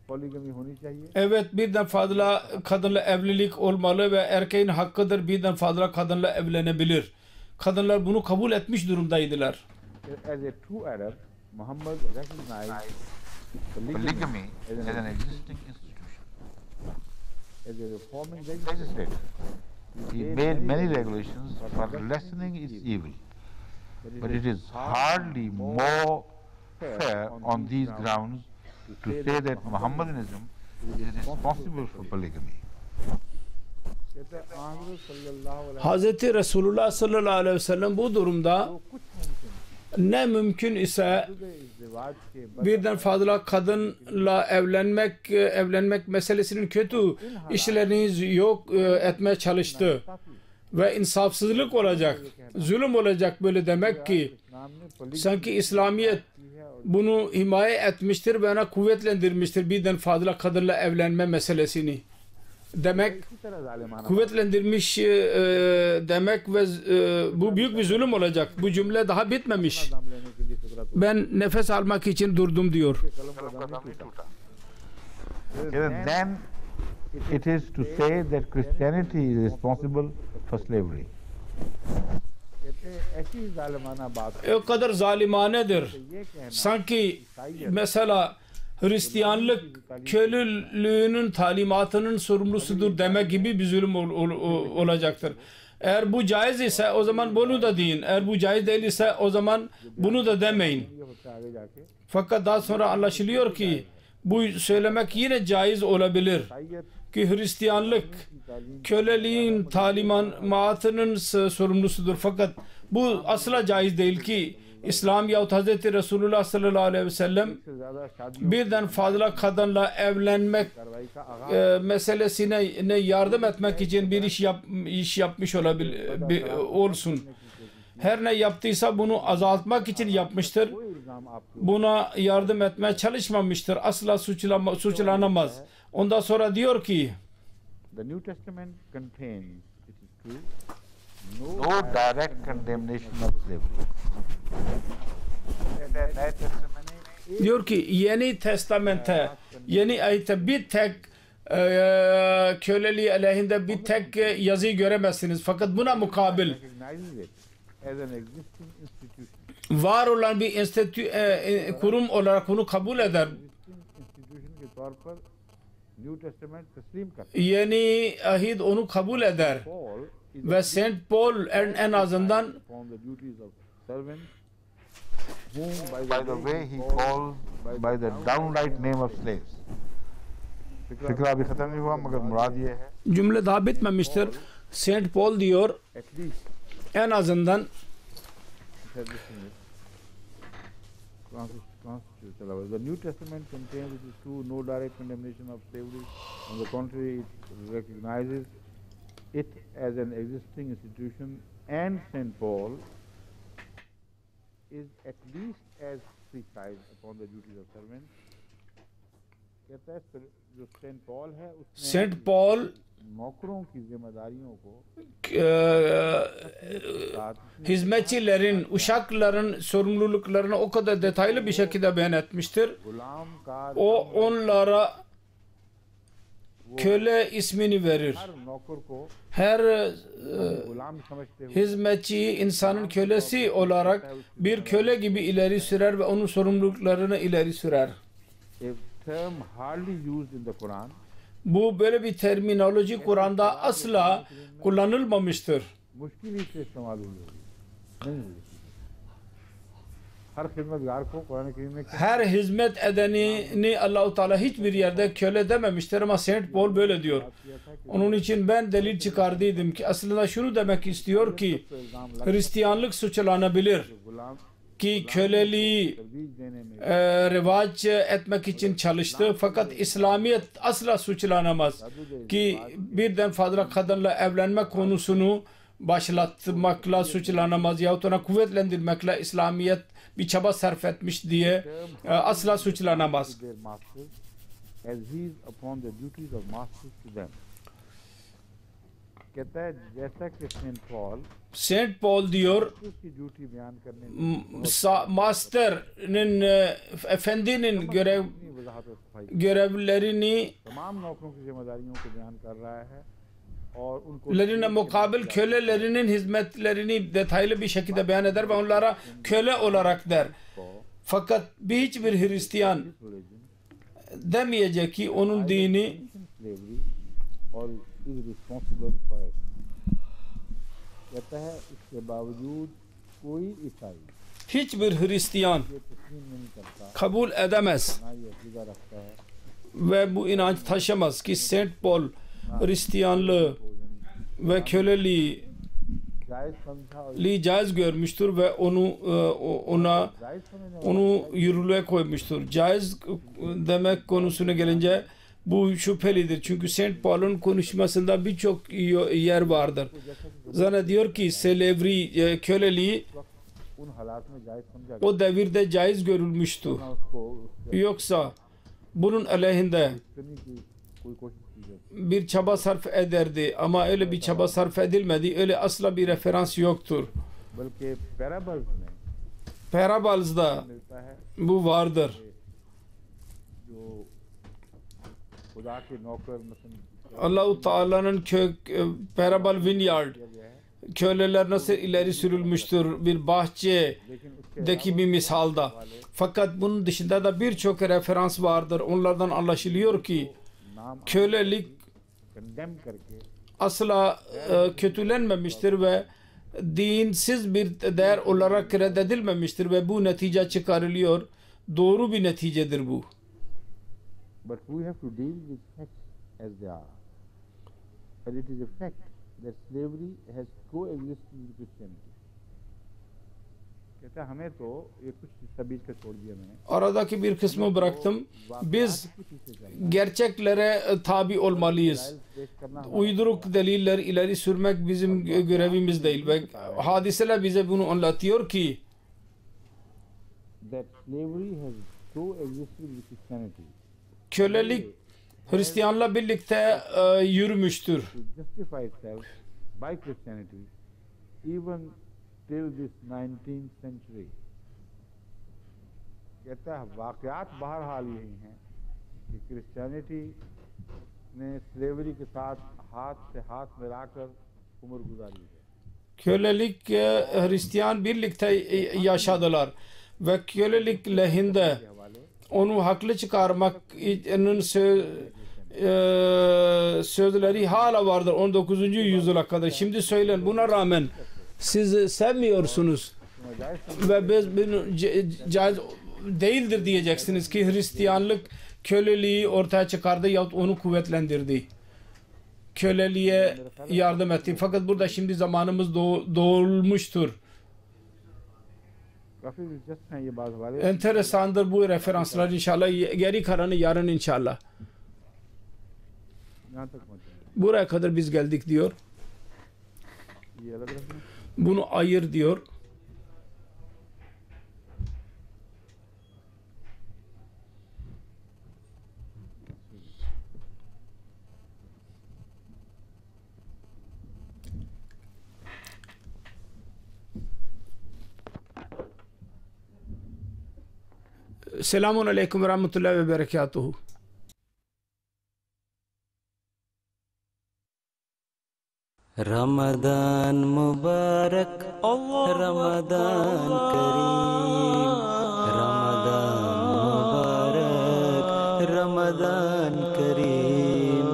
polygamy होनी चाहिए. Evet, birden fazla kadınla evlilik olmalı ve erkeğin hakkıdır birden fazla kadınla evlenebilir. Kadınlar bunu kabul etmiş durumdaydılar. As a true Arab, Muhammad recognized polygamy as an existing institution, as a reforming legislator. He made many regulations for lessening its evil, but it is hardly more fair on these grounds to say that Mohammedanism is responsible for polygamy. Hazreti Resulullah sallallahu aleyhi ve sellem bu durumda ne mümkün ise birden fazla kadınla evlenmek meselesinin kötü işlerini yok etmeye çalıştı. Ve insafsızlık olacak, zulüm olacak böyle demek ki sanki İslamiyet bunu himaye etmiştir ve ona kuvvetlendirmiştir birden fazla kadınla evlenme meselesini. Demek kuvvetlendirmiş demek ve bu büyük bir zulüm olacak. Bu cümle daha bitmemiş. Ben nefes almak için durdum diyor. Then it is to say that Christianity is responsible for slavery. O kadar zalimanedir. Sanki mesela Hristiyanlık kölülüğünün talimatının sorumlusudur demek gibi bir zulüm olacaktır. Eğer bu caiz ise o zaman bunu da deyin. Eğer bu caiz değil ise o zaman bunu da demeyin. Fakat daha sonra anlaşılıyor ki bu söylemek yine caiz olabilir. Ki Hristiyanlık köleliğin talimatının sorumlusudur. Fakat bu asla caiz değil ki İslam yahut Hazreti Resulullah sallallahu aleyhi ve sellem birden fazla kadınla evlenmek meselesine yardım etmek için bir iş yapmış olsun. Her ne yaptıysa bunu azaltmak için yapmıştır. Buna yardım etmeye çalışmamıştır. Asla suçlanamaz. Ondan sonra diyor ki The New Testament contains, it is true, no direct condemnation of slavery. diyor ki Yeni Testamente, Yeni Ayette bir tek köleliği aleyhinde bir tek yazıyı göremezsiniz. Fakat buna mukabil var olan bir kurum olarak bunu kabul eder. Yeni ahit onu kabul eder. Ve Saint Paul en azından whom, by the way, he calls by the downright name of slaves. Fikra abhi khatam nahi hua, magar murad ye hai. Cümle daha bitmemiştir. Saint Paul diyor At least en azından the New Testament contains, it is true, no direct condemnation of slavery. On the contrary, it recognizes it as an existing institution, and St. Paul is at least as precise upon the duties of servant. कहता है जो Saint Paul है उसने Saint Paul नौकरों की जिम्मेदारियों को hizmetçilerin, uşakların sorumluluklarını o kadar detaylı bir şekilde beyan etmiştir. गुलाम का O onlara köle ismini verir. हर नौकर को Her गुलाम समझते हुए hizmetçiyi insanın kölesi olarak bir köle gibi ileri sürer ve onun sorumluluklarını ileri sürer. a term hardly used in the Quran. Bu böyle bir terminoloji Kur'an'da asla kullanılmamıştır. मुश्किल ही से इस्तेमाल हुई होगी नहीं हुई हर खिदमतगार को कुरान करीम में Her hizmet edenini Allah-u Teala hiçbir yerde köle dememiştir ama Saint Paul böyle diyor. Onun için ben delil çıkardıydım ki aslında şunu demek istiyor ki Hristiyanlık suçlanabilir गुलाम ki köleliği तरबीज देने में revaç etmek için çalıştı fakat İslamiyet asla suçlanamaz ki birden fazla kadınla evlenme konusunu başlatmakla suçlanamaz yahut ona kuvvetlendirmekle İslamiyet bir çaba sarf etmiş diye asla suçlanamaz. their masters as he is upon the duties of masters to them. कहता है जैसा कि Saint Paul Saint Paul diyor उसकी duty बयान करने में master'nin efendinin अपनी वजाहत और सफाई görevlerini तमाम नौकरों की जिम्मेदारियों को बयान कर रहा है और उनको lerine mukabil kölelerinin hizmetlerini detaylı bir şekilde beyan eder ve onlara köle olarak der. Fakat hiçbir Hristiyan demeyecek ki onun dini slavery और is responsible for it. कहता है इसके बावजूद कोई ईसाई hiçbir Hristiyan ये तस्लीम नहीं करता kabul edemez ना ये अकीदा रखता है ve bu inanç taşımaz ki Saint Paul Hristiyanlığı ve köleliği जायज समझा और caiz görmüştür ve ona जायज समझने onu yürürlüğe koymuştur. Caiz demek konusuna gelince bu şüphelidir. Çünkü Saint Paul'un konuşmasında birçok yer vardır. Zannediyor ki slavery, köleliği उन हालात में जायज समझा o devirde caiz görülmüştü. ना उसको उससे Yoksa bunun aleyhinde करने की कोई कोशिश की जाती bir çaba sarf ederdi ama öyle bir çaba sarf edilmedi. Öyle asla bir referans yoktur. बल्कि पैराबल्स में Parables'da मिलता है bu vardır. जो खुदा के नौकर मसलन Allah-u Teala'nın Parable Vineyard किया गया है köleler nasıl ileri sürülmüştür bir bahçedeki लेकिन उसके bir misalda. Fakat bunun dışında da birçok referans vardır. Onlardan anlaşılıyor ki नाम kölelik कंडेम करके asla kötülenmemiştir ve dinsiz bir değer olarak reddedilmemiştir ve bu netice çıkarılıyor. Doğru bir neticedir bu. but we have to deal with facts as they are and it is a fact that slavery has coexisted with Christianity. कहता है हमें तो ये कुछ हिस्सा बीच का छोड़ दिया मैंने Aradaki bir kısmı bıraktım. Biz कुछ हिस्से gerçeklere tabi olmalıyız. पेश करना Uyduruk deliller ileri sürmek bizim görevimiz değil ve hadiseler bize bunu anlatıyor ki that slavery has coexisted with Christianity kölelik Hristiyanla birlikte yürümüştür. to justify itself by Christianity even till this 19th century. कहता है वाकयात बहरहाल यही हैं कि क्रिश्चियनिटी ने स्लेवरी के साथ हाथ से हाथ मिलाकर उम्र गुजारी है Kölelik Hristiyan birlikte yaşadılar ve kölelik lehinde के हवाले onu haklı çıkarmanın sözleri hala vardır 19. yüzyıla kadar. Şimdi söylen buna rağmen siz sevmiyorsunuz. ve biz bunu caiz değildir diyeceksiniz ki Hristiyanlık köleliği ortaya çıkardı yahut onu kuvvetlendirdi. Köleliğe yardım etti. Fakat burada şimdi zamanımız dolmuştur. Enteresandır bu referanslar inşallah. Geri kalanı yarın inşallah. Buraya kadar biz geldik diyor. Bunu ayır diyor. Selamun aleyküm ve rahmetullahi ve berekatuhu. Ramadan Mubarak, Ramadan Kareem, Ramadan Mubarak, Ramadan Kareem,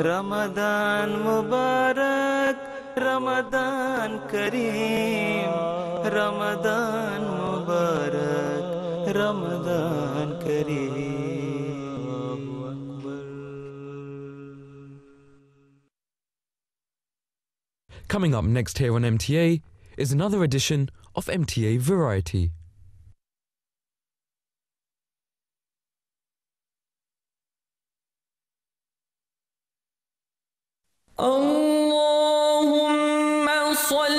Ramadan Mubarak, Ramadan Kareem, Ramadan Mubarak, Ramadan Kareem. Coming up next here on MTA is another edition of MTA Variety. Allahumma salli